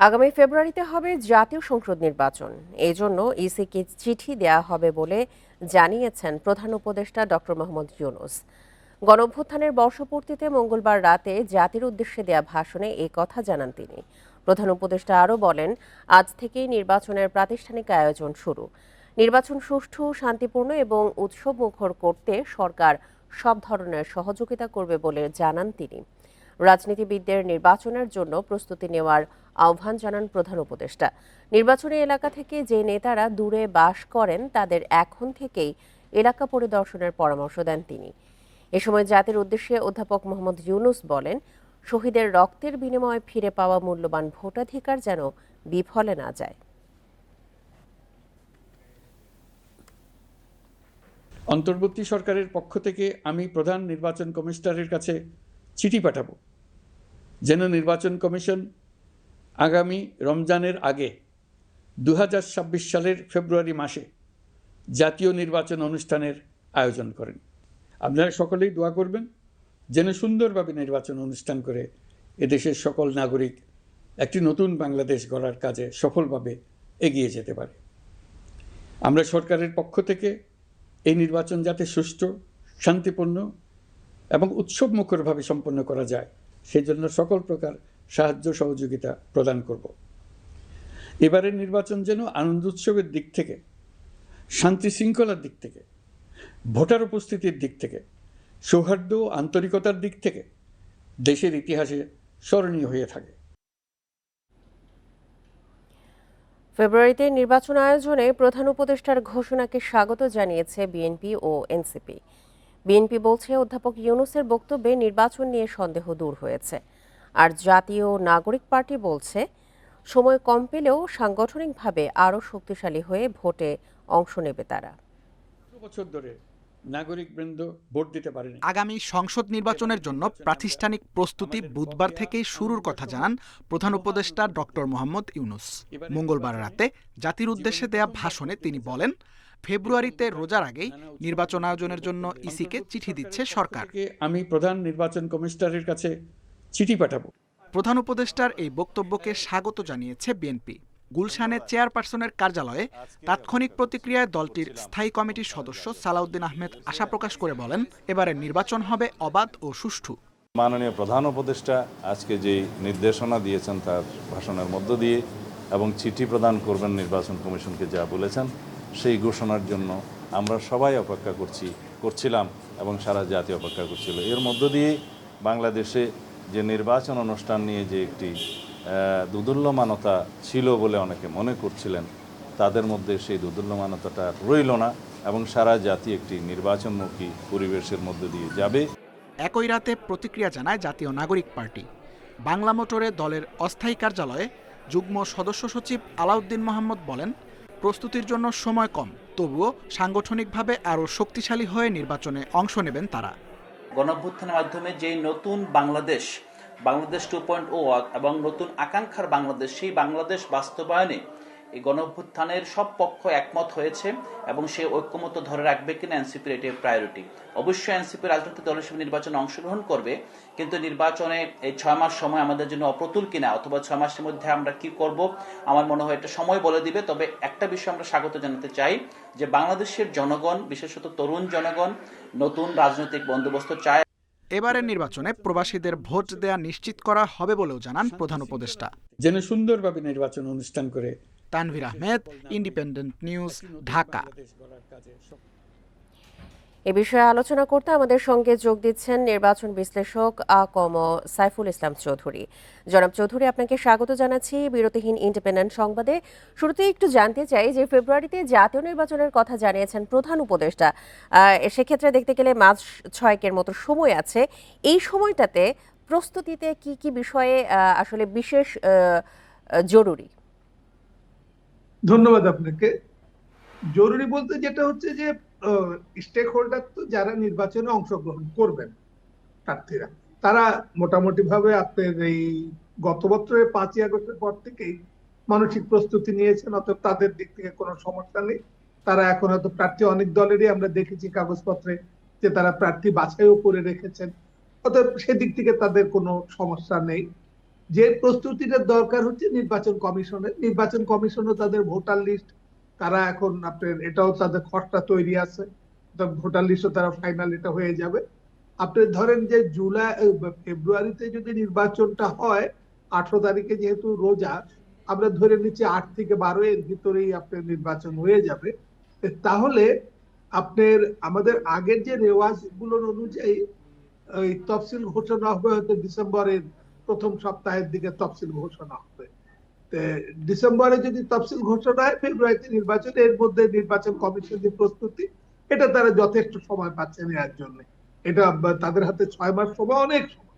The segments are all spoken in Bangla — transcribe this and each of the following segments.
আগামী ফেব্রুয়ারিতে হবে জাতীয় সংসদ নির্বাচন। এই জন্য ইসিকে চিঠি দেয়া হবে বলে জানিয়েছেন প্রধান উপদেষ্টা ডক্টর মোহাম্মদ ইউনূস। গণঅভ্যুত্থানের বর্ষপূর্তিতে মঙ্গলবার রাতে জাতির উদ্দেশ্যে দেয়া ভাষণে এই কথা জানান তিনি। প্রধান উপদেষ্টা আরও বলেন, আজ থেকেই নির্বাচনের প্রাতিষ্ঠানিক আয়োজন শুরু। নির্বাচন সুষ্ঠু, শান্তিপূর্ণ এবং উৎসবমুখর করতে সরকার সব ধরনের সহযোগিতা করবে বলে জানান তিনি। রাজনীতিবিদদের নির্বাচনের জন্য প্রস্তুতি নেওয়ার আহ্বান জানান প্রধান উপদেষ্টা। নির্বাচনী এলাকা থেকে যে নেতারা দূরে বাস করেন তাদের এখন থেকেই এলাকা পরিদর্শনের পরামর্শ দেন তিনি। এ সময় জাতির উদ্দেশ্যে অধ্যাপক মোহাম্মদ ইউনূস বলেন, শহীদের রক্তের বিনিময়ে ফিরে পাওয়া মূল্যবান ভোটাধিকার যেন বিফলে না যায়। অন্তর্বর্তী সরকারের পক্ষ থেকে আমি প্রধান নির্বাচন কমিশনারের কাছে চিঠি পাঠাবো যেন নির্বাচন কমিশন আগামী রমজানের আগে 2026 সালের ফেব্রুয়ারি মাসে জাতীয় নির্বাচন অনুষ্ঠানের আয়োজন করেন। আপনারা সকলেই দোয়া করবেন যেন সুন্দরভাবে নির্বাচন অনুষ্ঠান করে এদেশের সকল নাগরিক একটি নতুন বাংলাদেশ গড়ার কাজে সফলভাবে এগিয়ে যেতে পারে। আমরা সরকারের পক্ষ থেকে এই নির্বাচন যাতে সুষ্ঠু, শান্তিপূর্ণ এবং উৎসবমুখরভাবে সম্পন্ন করা যায় সেই জন্য সকল প্রকার সাহায্য সহযোগিতা প্রদান করব। এবারের নির্বাচন যেন আনন্দ উৎসবের দিক থেকে, শান্তি শৃঙ্খলার দিক থেকে, ভোটার উপস্থিতির দিক থেকে, সৌহার্দ্য ও আন্তরিকতার দিক থেকে দেশের ইতিহাসে স্মরণীয় হয়ে থাকে। ফেব্রুয়ারিতে নির্বাচন আয়োজনে প্রধান উপদেষ্টার ঘোষণাকে স্বাগত জানিয়েছে বিএনপি ও এনসিপি। বিএনপি বলছে, অধ্যাপক ইউনূসের বক্তব্যে নির্বাচন নিয়ে সন্দেহ দূর হয়েছে। আর জাতীয় নাগরিক পার্টি বলছে, সময় কম পেলেও সাংগঠনিকভাবে আরও শক্তিশালী হয়ে ভোটে অংশ নেবে তারা। বছর ধরে নাগরিকবৃন্দ ভোট দিতে পারেনি। আগামী সংসদ নির্বাচনের জন্য প্রাতিষ্ঠানিক প্রস্তুতি বুধবার থেকেই শুরুর কথা জানান প্রধান উপদেষ্টা ডক্টর মোহাম্মদ ইউনূস। মঙ্গলবার রাতে জাতির উদ্দেশ্যে দেয়া ভাষণে তিনি বলেন, ফেব্রুয়ারিতে রোজার আগেই নির্বাচন আয়োজনের জন্য ইসিকে চিঠি দিচ্ছে সরকার। আমি প্রধান নির্বাচন কমিশনারের কাছে চিঠি পাঠাবো। প্রধান উপদেষ্টার এই বক্তব্যকে স্বাগত জানিয়েছে বিএনপি। গুলশানের চেয়ারপারসনের কার্যালয়ে তাৎক্ষণিক প্রতিক্রিয়ায় দলটির স্থায়ী কমিটির সদস্য সালাউদ্দিন আহমেদ আশা প্রকাশ করে বলেন, এবারের নির্বাচন হবে অবাধ ও সুষ্ঠু। মাননীয় প্রধান উপদেষ্টা আজকে যেই নির্দেশনা দিয়েছেন তার ভাষণের মধ্য দিয়ে এবং চিঠি প্রদান করবেন নির্বাচন কমিশনকে যা বলেছেন সেই ঘোষণার জন্য আমরা সবাই অপেক্ষা করছিলাম এবং সারা জাতি অপেক্ষা করছিল। এর মধ্য দিয়ে বাংলাদেশে যে নির্বাচন অনুষ্ঠান নিয়ে যে একটি দুদুল্যমানতা ছিল বলে অনেকে মনে করছিলেন, তাদের মধ্যে সেই দুদুল্যমানতাটা রইল না এবং সারা জাতি একটি নির্বাচনমুখী পরিবেশের মধ্য দিয়ে যাবে। একই রাতে প্রতিক্রিয়া জানায় জাতীয় নাগরিক পার্টি। বাংলা মোটরে দলের অস্থায়ী কার্যালয়ে যুগ্ম সদস্য সচিব আলাউদ্দিন মোহাম্মদ বলেন, প্রস্তুতির জন্য সময় কম, তবুও সাংগঠনিকভাবে আরও শক্তিশালী হয়ে নির্বাচনে অংশ নেবেন তারা। গণঅভ্যুত্থানের মাধ্যমে যে নতুন বাংলাদেশ 2.0 এবং নতুন আকাঙ্ক্ষার বাংলাদেশ, সেই বাংলাদেশ বাস্তবায়নে এই গণঅভ্যুত্থানের সব পক্ষ একমত হয়েছে এবং সেই ঐক্যমত ধরে রাখবে কিনা এনসিপির এটি প্রায়োরিটি। অবশ্যই এনসিপি রাজনৈতিক দল হিসেবে নির্বাচনে অংশগ্রহণ করবে, কিন্তু নির্বাচনে এই 6 মাস সময় আমাদের জন্য অপ্রতুল কিনা, অথবা 6 মাসের মধ্যে আমরা কি করব, আমার মনে হয় এটা সময় বলে দিবে। তবে একটা বিষয় আমরা স্বাগত জানাতে চাই যে বাংলাদেশের জনগণ, বিশেষত তরুণ জনগণ, নতুন রাজনৈতিক বন্দোবস্ত চায়। এবারের নির্বাচনে প্রবাসীদের ভোট দেয়া নিশ্চিত করা হবে বলেও জানান প্রধান উপদেষ্টা। যেন সুন্দরভাবে নির্বাচন অনুষ্ঠান করে। Tanvir Ahmed, independent news, Dhaka. এ বিষয়ে আলোচনা করতে আমাদের সঙ্গে যোগ দিচ্ছেন নির্বাচন বিশ্লেষক আ.ক.ম সাইফুল ইসলাম চৌধুরী। জনাব চৌধুরী, আপনাকে স্বাগত জানাচ্ছি বিরতিহীন ইন্ডিপেন্ডেন্ট সংবাদে। শুরুতেই একটু জানতে চাই যে ফেব্রুয়ারিতে জাতীয় নির্বাচনের কথা জানিয়েছেন প্রধান উপদেষ্টা। সেক্ষেত্রে দেখতে গেলে মাস 6 মতো সময় আছে। এই সময়টাতে প্রস্তুতিতে কি কি বিষয়ে আসলে বিশেষ জরুরি? ধন্যবাদ আপনাকে। জরুরি বলতে যেটা হচ্ছে যে স্টেক হোল্ডার, তো যারা নির্বাচনে অংশগ্রহণ করবেন প্রার্থীরা, তারা মোটামুটি ভাবে আপনার এই গত বছরের 5ই আগস্টের পর থেকেই মানসিক প্রস্তুতি নিয়েছেন, অতএব তাদের দিক থেকে কোনো সমস্যা নেই। তারা এখন হয়তো প্রার্থী অনেক দলেরই আমরা দেখেছি কাগজপত্রে যে তারা প্রার্থী বাছাইও করে রেখেছেন, অতএব সেদিক থেকে তাদের কোনো সমস্যা নেই। যে প্রস্তুতিটা দরকার হচ্ছে নির্বাচন কমিশনও তাদের ভোটার লিস্ট, তারা এখন আপনার এটাও তাদের খসড়া তৈরি আছে, ভোটার লিস্টও তারা ফাইনাল এটা হয়ে যাবে। আপনি ধরেন যে ফেব্রুয়ারিতে যদি নির্বাচনটা হয়, 18 তারিখে যেহেতু রোজা, আমরা ধরে নিচ্ছি 8 থেকে 12 এর ভিতরেই আপনার নির্বাচন হয়ে যাবে। তাহলে আপনার আমাদের আগের যে রেওয়াজ গুলোর অনুযায়ী ওই তফসিল ঘোষণা হবে হয়তো ডিসেম্বরের প্রথম সপ্তাহের দিকে তফসিল ঘোষণা হবে। ডিসেম্বরে যদি তফসিল ঘোষণা হয়, ফেব্রুয়ারিতে নির্বাচন, এর মধ্যে নির্বাচন কমিশনের প্রস্তুতি, এটা তারা যথেষ্ট সময় পাচ্ছে নেওয়ার জন্য। এটা তাদের হাতে 6 মাস সময়, অনেক সময়।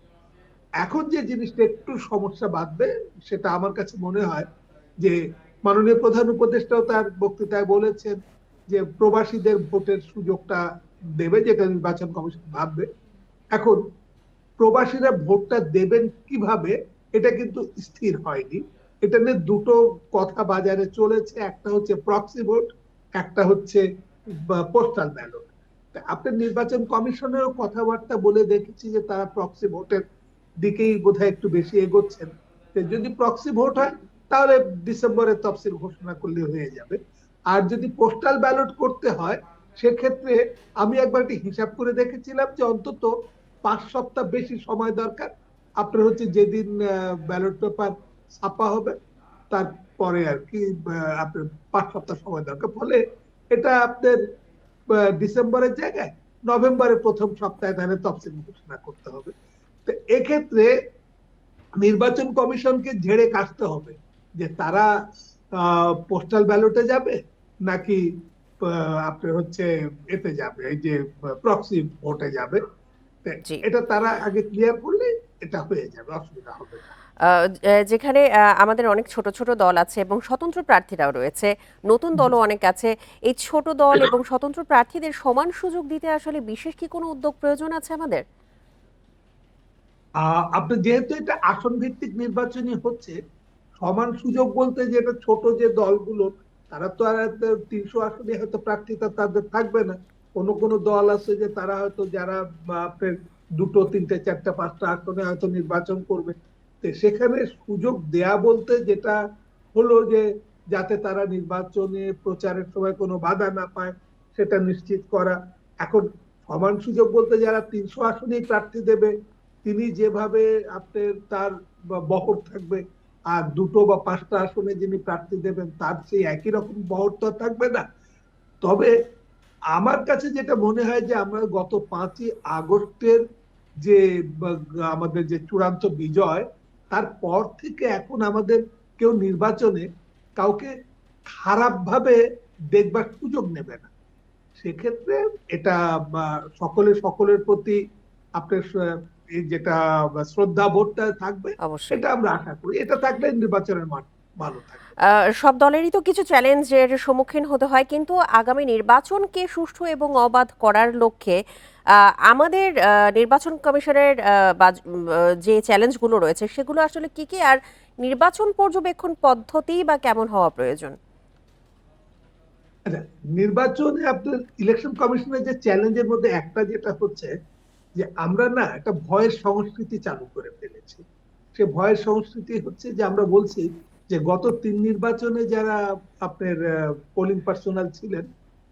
এখন যে জিনিসটা একটু সমস্যা বাঁধবে, সেটা আমার কাছে মনে হয় যে মাননীয় প্রধান উপদেষ্টাও তার বক্তৃতায় বলেছেন যে প্রবাসীদের ভোটের সুযোগটা দেবে, যেটা নির্বাচন কমিশন ভাববে। এখন প্রবাসীরা ভোটটা দেবেন কিভাবে, এটা কিন্তু স্থির হয়নি। এটা নিয়ে দুটো কথা বাজারে চলেছে, একটা হচ্ছে প্রক্সি ভোট, একটা হচ্ছে পোস্টাল ব্যালট। আপনার নির্বাচন কমিশনেরও কথাবার্তা বলে দেখেছি যে তারা প্রক্সি ভোটের দিকেই বোধহয় একটু বেশি এগোচ্ছেন। যদি প্রক্সি ভোট হয় তাহলে ডিসেম্বরে তফসিল ঘোষণা করলে হয়ে যাবে। আর যদি পোস্টাল ব্যালট করতে হয়, সেক্ষেত্রে আমি একবার হিসাব করে দেখেছিলাম যে অন্তত 5 সপ্তাহ বেশি সময় দরকার। আপনার হচ্ছে যেদিন ব্যালট পেপার ছাপা হবে তারপরে আর কি আপনার 5 সপ্তাহ সময় দরকার। ফলে এটা আপনার ডিসেম্বরের জায়গায় নভেম্বরের প্রথম সপ্তাহে তাহলে তফসিল ঘোষণা করতে হবে। তো এক্ষেত্রে নির্বাচন কমিশনকে ঝেড়ে কাটতে হবে যে তারা পোস্টাল ব্যালটে যাবে নাকি আপনার হচ্ছে এতে যাবে, এই যে প্রক্সি ভোটে যাবে। এটা তারা আগে ক্লিয়ার করলে এটা হয়ে যাবে, অসুবিধা হবে না। যেখানে আমাদের অনেক ছোট ছোট দল আছে এবং স্বতন্ত্র প্রার্থীরাও রয়েছে, নতুন দলও অনেক আছে, এই ছোট দল এবং স্বতন্ত্র প্রার্থীদের সমান সুযোগ দিতে আসলে বিশেষ কি কোনো উদ্যোগ প্রয়োজন আছে আমাদের? আপনি যেহেতু এটা আসন ভিত্তিক নির্বাচনই হচ্ছে, সমান সুযোগ বলতে যেটা ছোট যে দলগুলো, তারা তো আর 300 আসনে হয়তো প্রার্থীতা তাদের থাকবে না। কোনো দল আছে যে তারা হয়তো যারা আপনার 2, 3, 4, 5টা আসনে হয়তো নির্বাচন করবে। তো সেখানে সুযোগ দেয়া বলতে যেটা হলো যে যাতে তারা নির্বাচনে প্রচারের সময় কোনো বাধা না পায়, সেটা নিশ্চিত করা। এখন সমান সুযোগ বলতে যারা 300 আসনেই প্রার্থী দেবে, তিনি যেভাবে আপনার তার বহর থাকবে, আর 2 বা 5টা আসনে যিনি প্রার্থী দেবেন তার সেই একই রকম বহর তো থাকবে না। তবে আমার কাছে যেটা মনে হয় যে আমরা গত 5ই আগস্টের যে আমাদের যে চূড়ান্ত বিজয়, তারপর থেকে এখন আমাদের কেউ নির্বাচনে কাউকে খারাপ ভাবে দেখবার সুযোগ নেবে না। সেক্ষেত্রে এটা সকলের প্রতি আপনার এই যেটা শ্রদ্ধা বোধটা থাকবে, অবশ্যই। এটা আমরা আশা করি। এটা থাকলে নির্বাচনের মান ভালো থাকবে। সব দলেরই তো কিছু চ্যালেঞ্জের সম্মুখীন হতে হয়, কিন্তু আগামী নির্বাচনকে সুষ্ঠু এবং অবাধ করার লক্ষ্যে আমাদের নির্বাচন কমিশনের যে চ্যালেঞ্জগুলো রয়েছে সেগুলো আসলে কি কি, আর নির্বাচন পর্যবেক্ষণ পদ্ধতি বা কেমন হওয়া প্রয়োজন? আচ্ছা, নির্বাচনে আপনার ইলেকশন কমিশনের যে চ্যালেঞ্জের মধ্যে একটা যেটা হচ্ছে যে আমরা না একটা ভয়ের সংস্কৃতি চালু করে ফেলেছি। সে ভয়ের সংস্কৃতি হচ্ছে যে আমরা বলছি যে গত 3 নির্বাচনে যারা আপনার পোলিং পার্সোনাল ছিলেন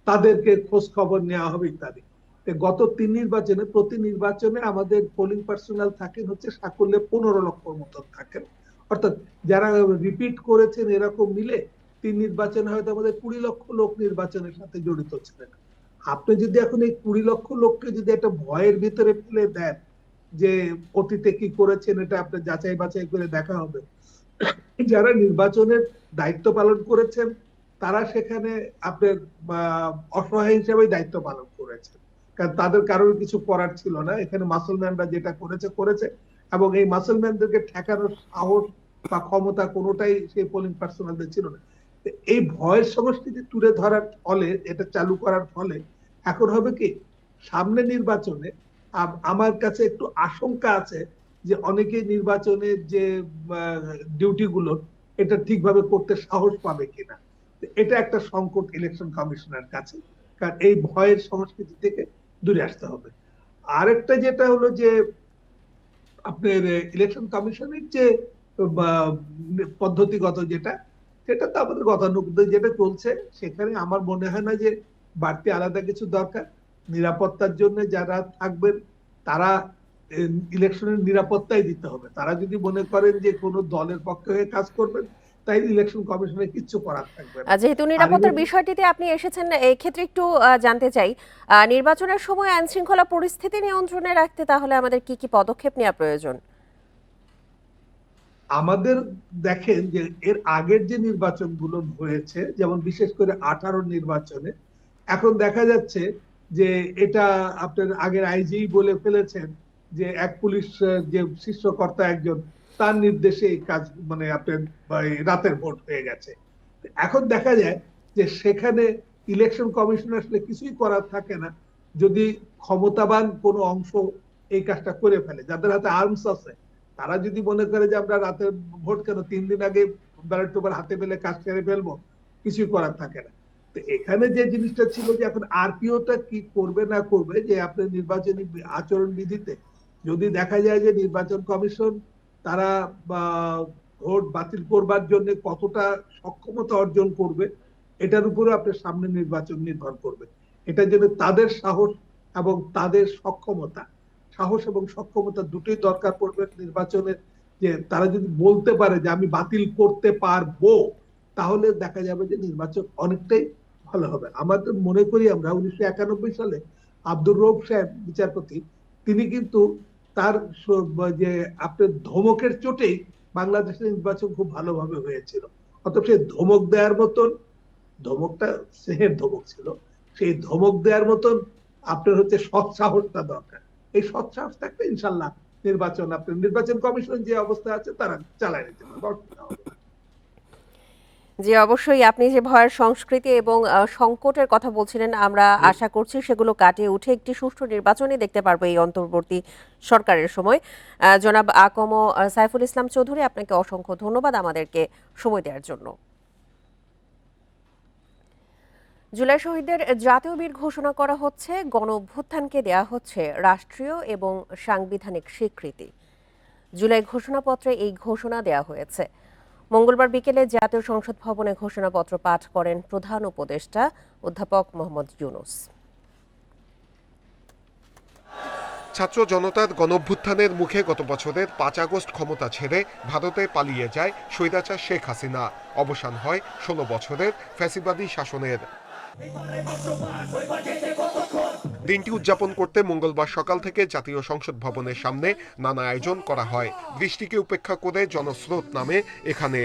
তাদেরকে খোঁজ খবর নেওয়া হবে ইত্যাদি। গত 3 নির্বাচনে প্রতি নির্বাচনে আমাদের পোলিং পার্সোনাল থাকেন হচ্ছে সাকল্যে 15 লক্ষর মতন থাকেন। অর্থাৎ যারা রিপিট করেছেন এরকম মিলে 3 নির্বাচনে হয়তো আমাদের 20 লক্ষ লোক নির্বাচনের সাথে জড়িত ছিলেন। আপনি যদি এখন এই 20 লক্ষ লোককে যদি একটা ভয়ের ভিতরে ফেলে দেন যে অতীতে কি করেছেন এটা আপনি যাচাই বাছাই করে দেখা হবে, যারা নির্বাচনের দায়িত্ব পালন করেছেন তারা সেখানে আপনার অসহায় হিসেবে দায়িত্ব পালন করেছেন, কারণ তাদের কারোর কিছু করার ছিল না। এখানে মাসলম্যানরা যেটা করেছে এবং এই মাসলম্যানদেরকে ঠেকানোর সাহস বা ক্ষমতা কোনোটাই সেই পোলিং পার্সোনালদের ছিল না। এই ভয়ের সংস্কৃতি তুলে ধরার ফলে, এটা চালু করার ফলে এখন হবে কি, সামনে নির্বাচনে আমার কাছে একটু আশঙ্কা আছে যে অনেকেই নির্বাচনের যে ডিউটি গুলো এটা ঠিকভাবে করতে সাহস পাবে কিনা। এটা একটা সংকট ইলেকশন কমিশনের কাছে, কারণ এই ভয়ের সংস্কৃতি থেকে দূরে আসতে হবে। আরেকটা যেটা হলো যে আপনার ইলেকশন কমিশনের যে বা পদ্ধতিগত সেটা তো আমাদের গতানুগতিক যেটা চলছে, সেখানে আমার মনে হয় না যে বাড়তি আলাদা কিছু দরকার। নিরাপত্তার জন্য যারা থাকবেন তারা ইলেকশনের নিরাপত্তাই দিতে হবে। তারা যদি মনে করেন যে কোনো দলের পক্ষে হয়ে কাজ করবেন, তাই ইলেকশন কমিশনের কিচ্ছু করার থাকবে না। যেহেতু নিরাপত্তার বিষয়টিতে আপনি এসেছেন, এই ক্ষেত্রে একটু জানতে চাই, নির্বাচনের সময় আইন শৃঙ্খলা পরিস্থিতি নিয়ন্ত্রণে রাখতে তাহলে আমাদের কি কি পদক্ষেপ নেওয়া প্রয়োজন? আমাদের দেখেন যে এর আগের যে নির্বাচনগুলো হয়েছে, যেমন বিশেষ করে 18 নির্বাচনে, এখন দেখা যাচ্ছে যে এটা আপনার আগের আইজি বলে ফেলেছেন যে এক পুলিশ যে শীর্ষ কর্তা একজন, তার নির্দেশে এই কাজ মানে আপনার রাতের ভোট হয়ে গেছে। এখন দেখা যায় যে সেখানে ইলেকশন কমিশন আসলে কিছুই করার থাকে না যদি ক্ষমতাবান কোনো অংশ এই কাজটা করে ফেলে, যাদের হাতে আর্মস আছে। তারা যদি মনে করে যে আমরা রাতের ভোট কেন 3 দিন আগে ব্যালট পেপার হাতে পেলে কাজ করে ফেলবো, কিছুই করার থাকে না। তো এখানে যে জিনিসটা ছিল যে এখন আরপিওটা কি করবে না করবে, যে আপনার নির্বাচনী আচরণ বিধিতে যদি দেখা যায় যে নির্বাচন কমিশন তারা ভোট বাতিল করবার জন্য কতটা সক্ষমতা অর্জন করবে, এটার উপরে আপনার সামনে নির্বাচন নির্ভর করবে। এটার জন্য তাদের সাহস এবং তাদের সক্ষমতা, সাহস এবং সক্ষমতা দুটোই দরকার পড়বে নির্বাচনের। যে তারা যদি বলতে পারে যে আমি বাতিল করতে পারবো, তাহলে দেখা যাবে যে নির্বাচন অনেকটাই ভালো হবে। আমাদের মনে করি আমরা 1991 সালে আব্দুর রউফ সাহেব বিচারপতি, তিনি কিন্তু তার যে আপনার ধমকের চোটেই বাংলাদেশের নির্বাচন খুব ভালোভাবে হয়েছিল। অথচ সেই ধমক দেওয়ার মতন, ধমকটা স্নেহের ধমক ছিল, সেই ধমক দেওয়ার মতন আপনার হচ্ছে সৎসাহসটা দরকার। এই সৎসাহস থাকলে ইনশাল্লাহ নির্বাচন কমিশন যে অবস্থা আছে তারা চালায় নিতে পারবে। জি, অবশ্যই আপনি যে ভয়ের সংস্কৃতি এবং সংকটের কথা বলছিলেন, আমরা আশা করছি সেগুলো কাটিয়ে উঠে একটি সুষ্ঠু নির্বাচনই দেখতে পারবো এই অন্তর্বর্তী সরকারের সময়। জনাব আকম সাইফুল ইসলাম চৌধুরী, আপনাকে অসংখ্য ধন্যবাদ আমাদেরকে সময় দেওয়ার জন্য। জুলাই শহীদদের জাতীয় বীর ঘোষণা করা হচ্ছে, গণ অভ্যুত্থানকে দেয়া হচ্ছে রাষ্ট্রীয় এবং সাংবিধানিক স্বীকৃতি। জুলাই ঘোষণাপত্রে এই ঘোষণা দেয়া হয়েছে। মঙ্গলবার বিকেলে জাতীয় সংসদ ভবনে ঘোষণাপত্র পাঠ করেন প্রধান উপদেষ্টা অধ্যাপক মোহাম্মদ ইউনূস। ছাত্র জনতার গণঅভ্যুত্থানের মুখে গত বছরের 5 আগস্ট ক্ষমতা ছেড়ে ভারতে পালিয়ে যায় স্বৈরাচার শেখ হাসিনা। অবসান হয় 16 বছরের ফ্যাসিবাদী শাসনের। দিনটি উদযাপন করতে মঙ্গলবার সকাল থেকে জাতীয় সংসদ ভবনের সামনে নানা আয়োজন করা হয়। বৃষ্টিকে উপেক্ষা করে জনস্রোত নামে এখানে।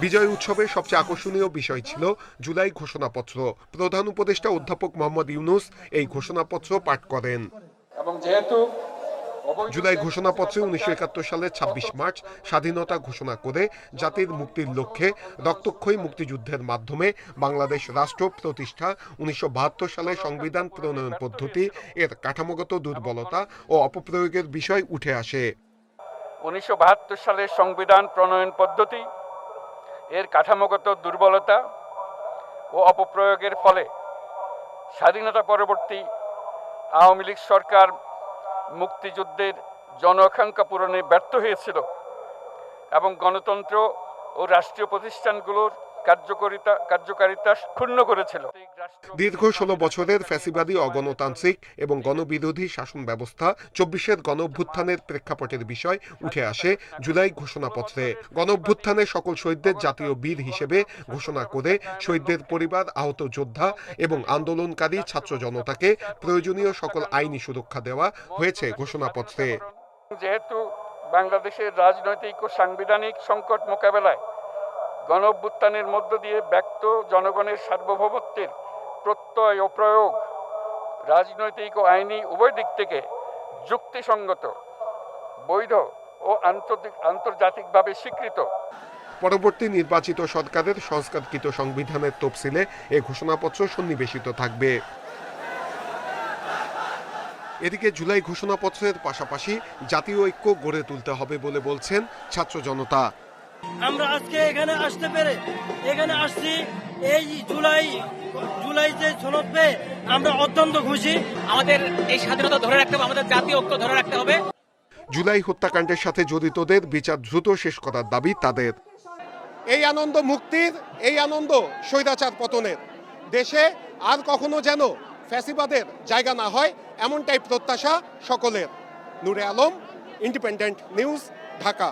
বিজয় উৎসবের সবচেয়ে আকর্ষণীয় বিষয় ছিল জুলাই ঘোষণাপত্র। প্রধান উপদেষ্টা অধ্যাপক মোহাম্মদ ইউনূস এই ঘোষণাপত্র পাঠ করেন। জুলাই ঘোষণাপত্রে 1971 সালের 26 মার্চ স্বাধীনতা ঘোষণা করে জাতির মুক্তির লক্ষ্যে রক্তক্ষয়ী মুক্তিযুদ্ধের মাধ্যমে বাংলাদেশ রাষ্ট্র প্রতিষ্ঠা, 1972 সালের সংবিধান প্রণয়ন পদ্ধতি এর কাঠামোগত দুর্বলতা ও অপপ্রয়োগের বিষয় উঠে আসে। 1972 সালের সংবিধান প্রণয়ন পদ্ধতি এর কাঠামোগত দুর্বলতা ও অপপ্রয়োগের ফলে স্বাধীনতা পরবর্তী আওয়ামী লীগ সরকার মুক্তিযুদ্ধের জন আকাঙ্ক্ষা পূরণে ব্যর্থ হয়েছিল এবং গণতন্ত্র ও রাষ্ট্রীয় প্রতিষ্ঠানগুলোর কার্যকারিতা ক্ষুণ্ণ করেছিল। দীর্ঘ 16 বছরের ফ্যাসিবাদী অগণতান্ত্রিক এবং গণবিরোধী শাসন ব্যবস্থা 24-এর গণঅভ্যুত্থানের প্রেক্ষাপটের বিষয় উঠে আসে জুলাই ঘোষণাপত্রে। গণঅভ্যুত্থানের সকল শহীদদের জাতীয় বীর হিসেবে ঘোষণা করে শহীদদের পরিবার, আহত যোদ্ধা এবং আন্দোলনকারী ছাত্র জনতাকে প্রয়োজনীয় সকল আইনি সুরক্ষা দেওয়া হয়েছে ঘোষণাপত্রে। যেহেতু বাংলাদেশের রাজনৈতিক ও সাংবিধানিক সংকট মোকাবেলায় গণঅভ্যুত্থানের মধ্য দিয়ে ব্যক্ত জনগণের সার্বভৌমত্বের প্রত্যয় ও প্রয়োগ রাজনৈতিক ও আইনি উভয় দিক থেকে যুক্তিসঙ্গত, বৈধ ও আন্তর্জাতিকভাবে স্বীকৃত। পরবর্তী নির্বাচিত সরকারের সংস্কারকৃত সংবিধানের তফসিলে এ ঘোষণাপত্র সন্নিবেশিত থাকবে। এদিকে জুলাই ঘোষণাপত্রের পাশাপাশি জাতীয় ঐক্য গড়ে তুলতে হবে বলে বলছেন ছাত্র জনতা। আমরা আজকে এখানে আসতে পেরে এখানে আসছি, এই জুলাই যে সনদ পেয়ে আমরা অত্যন্ত খুশি। আমাদের এই স্বাধীনতা ধরে রাখতে হবে, আমাদের জাতীয় ঐক্য ধরে রাখতে হবে। জুলাই হত্যাকাণ্ডের সাথে জড়িতদের বিচার দ্রুত শেষ করার দাবি তাদের। এই আনন্দ মুক্তির, এই আনন্দ স্বৈরাচার পতনের, দেশে আর কখনো যেন ফ্যাসিবাদের জায়গা না হয় এমনটাই প্রত্যাশা সকলের। নূরে আলম, ইন্ডিপেন্ডেন্ট নিউজ, ঢাকা।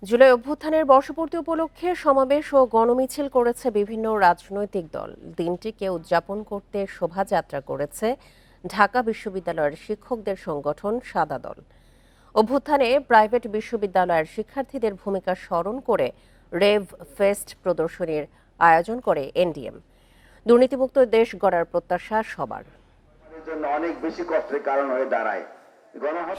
জুলাই অভ্যুত্থানের বর্ষপূর্তি উপলক্ষে সমাবেশ ও গণমিছিল করেছে বিভিন্ন রাজনৈতিক দল। দিনটিকে উদযাপন করতে শোভাযাত্রা করেছে ঢাকা বিশ্ববিদ্যালয়ের শিক্ষকদের সংগঠন সাদা দল। অভ্যুত্থানে প্রাইভেট বিশ্ববিদ্যালয়ের শিক্ষার্থীদের ভূমিকা স্মরণ করে রেভ ফেস্ট প্রদর্শনীর আয়োজন করে এনডিএম। দুর্নীতিমুক্ত দেশ গড়ার প্রত্যাশা সবার। অনেক বেশি কষ্টের কারণ হয়ে দাঁড়ায়।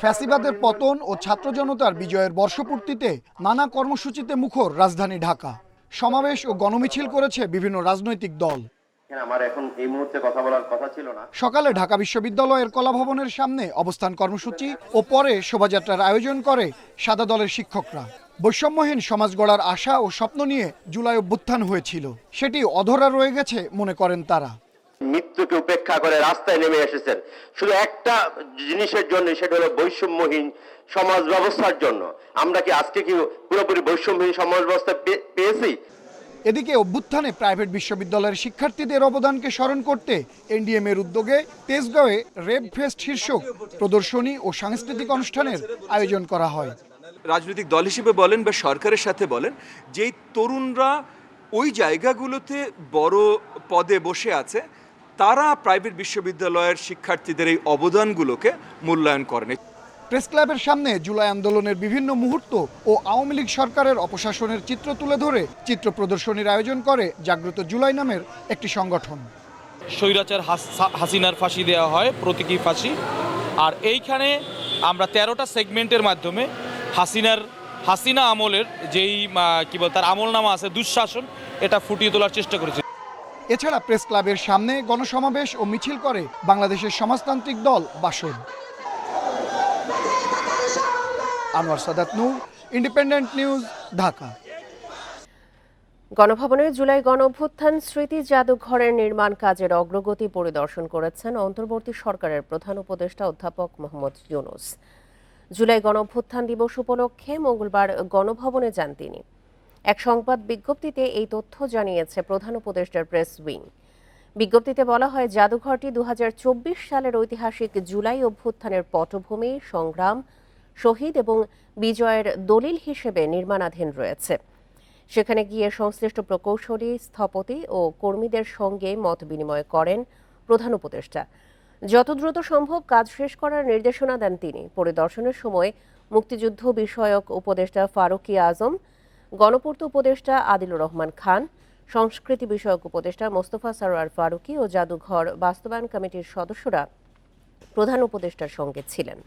ফ্যাসিবাদের পতন ও ছাত্র জনতার বিজয়ের বর্ষপূর্তিতে নানা কর্মসূচিতে মুখর রাজধানী ঢাকা। সমাবেশ ও গণমিছিল করেছে বিভিন্ন রাজনৈতিক দল। আমার এখন এই মুহূর্তে কথা বলার কথা ছিল না। সকালে ঢাকা বিশ্ববিদ্যালয়ের কলাভবনের সামনে অবস্থান কর্মসূচি ও পরে শোভাযাত্রার আয়োজন করে সাদা দলের শিক্ষকরা। বৈষম্যহীন সমাজ গড়ার আশা ও স্বপ্ন নিয়ে জুলাই অভ্যুত্থান হয়েছিল, সেটি অধরা রয়ে গেছে মনে করেন তারা। মৃত্যুকে উপেক্ষা করে রাস্তায় নেমে এসেছেন শুধু একটা জিনিসের জন্য, সেটা হলো বৈষম্যহীন সমাজ ব্যবস্থার জন্য। আমরা কি আজকে কি পুরোপুরি বৈষম্যহীন সমাজ ব্যবস্থা পেয়েছি? এদিকে অভ্যুত্থানে প্রাইভেট বিশ্ববিদ্যালয়ের শিক্ষার্থীদের অবদানকে স্মরণ করতে এনডিএম এর উদ্যোগে তেজগাঁওয়ে রেভ ফেস্ট শীর্ষক প্রদর্শনী ও সাংস্কৃতিক অনুষ্ঠানের আয়োজন করা হয়। রাজনৈতিক দল হিসেবে বলেন বা সরকারের সাথে বলেন, যেই তরুণরা ওই জায়গাগুলোতে বড় পদে বসে আছে, তারা প্রাইভেট বিশ্ববিদ্যালয়ের শিক্ষার্থীদের এই অবদানগুলোকে মূল্যায়ন করেন। প্রেস ক্লাবের সামনে জুলাই আন্দোলনের বিভিন্ন মুহূর্ত ও আওয়ামী লীগ সরকারের অপশাসনের চিত্র তুলে ধরে চিত্র প্রদর্শনীর আয়োজন করে জাগ্রত জুলাই নামের একটি সংগঠন। স্বৈরাচার হাসিনার ফাঁসি দেওয়া হয়, প্রতীকী ফাঁসি। আর এইখানে আমরা 13টা সেগমেন্টের মাধ্যমে হাসিনা আমলের যেই তার আমলনামা আছে, দুঃশাসন, এটা ফুটিয়ে তোলার চেষ্টা করেছি। এছাড়া প্রেস ক্লাবের সামনে গণসমাবেশ ও মিছিল করে বাংলাদেশের সমাজতান্ত্রিক দল বাসদ। আনোয়ার সাদাত নূর, ইন্ডিপেন্ডেন্ট নিউজ, ঢাকা। গণভবনে জুলাই গণঅভ্যুত্থান স্মৃতি জাদুঘরের নির্মাণ কাজের অগ্রগতি পরিদর্শন করেছেন অন্তর্বর্তী সরকারের প্রধান উপদেষ্টা অধ্যাপক মোহাম্মদ ইউনূস। জুলাই গণঅভ্যুত্থান দিবস উপলক্ষে মঙ্গলবার গণভবনে যান তিনি। এক সংবাদ বিজ্ঞপ্তিতে এই তথ্য জানিয়েছে প্রধান উপদেষ্টার প্রেস উইং। বিজ্ঞপ্তিতে বলা হয়, জাদুঘরটি 2024 সালের ঐতিহাসিক জুলাই অভ্যুত্থানের পটভূমি, সংগ্রাম, শহীদ এবং বিজয়ের দলিল হিসেবে নির্মাণাধীন রয়েছে। সেখানে গিয়ে সংশ্লিষ্ট প্রকৌশলী, স্থপতি ও কর্মীদের সঙ্গে মত বিনিময় করেন প্রধান উপদেষ্টা। যত দ্রুত সম্ভব কাজ শেষ করার নির্দেশনা দেন তিনি। পরিদর্শনের সময় মুক্তিযুদ্ধ বিষয়ক উপদেষ্টা ফারুকী আজম, গণপূর্ত উপদেষ্টা আদিলুর রহমান খান, সংস্কৃতি বিষয়ক উপদেষ্টা মোস্তফা সরোয়ার ফারুকী ও জাদুঘর বাস্তবায়ন কমিটির সদস্যরা প্রধান উপদেষ্টার সঙ্গে ছিলেন।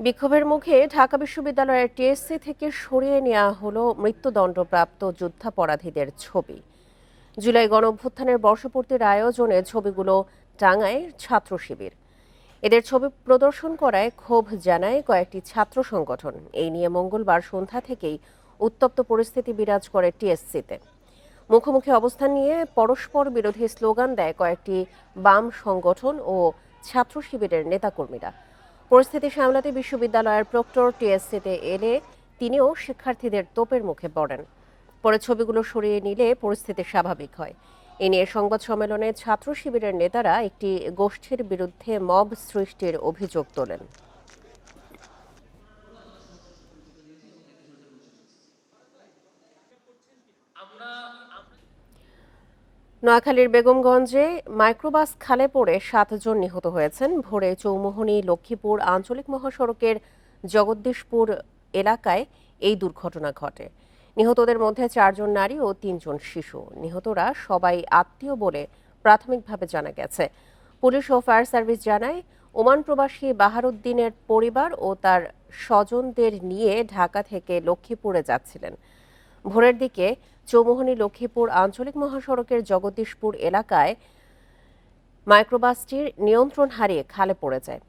বিক্ষোভের মুখে ঢাকা বিশ্ববিদ্যালয়ের টিএসসি থেকে সরিয়ে নেওয়া হলো মৃত্যুদণ্ডপ্রাপ্ত যুদ্ধাপরাধীদের ছবি। জুলাই গণঅভ্যুত্থানের বর্ষপূর্তির আয়োজনে ছবিগুলো টাঙায় ছাত্র শিবির। এদের ছবি প্রদর্শন করায় ক্ষোভ জানায় কয়েকটি ছাত্র সংগঠন। এই নিয়ে মঙ্গলবার সন্ধ্যা থেকেই উত্তপ্ত পরিস্থিতি বিরাজ করে টিএসসিতে। মুখোমুখি অবস্থান নিয়ে পরস্পর বিরোধী স্লোগান দেয় কয়েকটি বাম সংগঠন ও ছাত্র শিবিরের নেতাকর্মীরা। পরিস্থিতি সামলাতে বিশ্ববিদ্যালয়ের প্রক্টর টিএসসিতে এলে তিনিও শিক্ষার্থীদের তোপের মুখে পড়েন। পরে ছবিগুলো সরিয়ে নিলে পরিস্থিতি স্বাভাবিক হয়। এ নিয়ে সংবাদ সম্মেলনে ছাত্র শিবিরের নেতারা একটি গোষ্ঠীর বিরুদ্ধে মব সৃষ্টির অভিযোগ তোলেন। নোয়াখালীর বেগমগঞ্জে মাইক্রোবাস খালে পড়ে 7 জন নিহত হয়েছেন। ভোরে চৌমুহনী লক্ষ্মীপুর আঞ্চলিক মহাসড়কের জগদ্দীশপুর এলাকায় এই দুর্ঘটনা ঘটে। নিহতদের মধ্যে 4 জন নারী ও 3 জন শিশু। নিহতরা সবাই আত্মীয় বলে প্রাথমিকভাবে জানা গেছে। পুলিশ ও ফায়ার সার্ভিস জানায়, ওমান প্রবাসী বাহারুদ্দিনের পরিবার ও তার স্বজনদের নিয়ে ঢাকা থেকে লক্ষ্মীপুরে যাচ্ছিলেন। ভোরের দিকে চৌমুহনী লক্ষ্মীপুর আঞ্চলিক মহাসড়কের জগদ্দীশপুর এলাকায় মাইক্রোবাসটির নিয়ন্ত্রণ হারিয়ে খালে পড়ে যায়।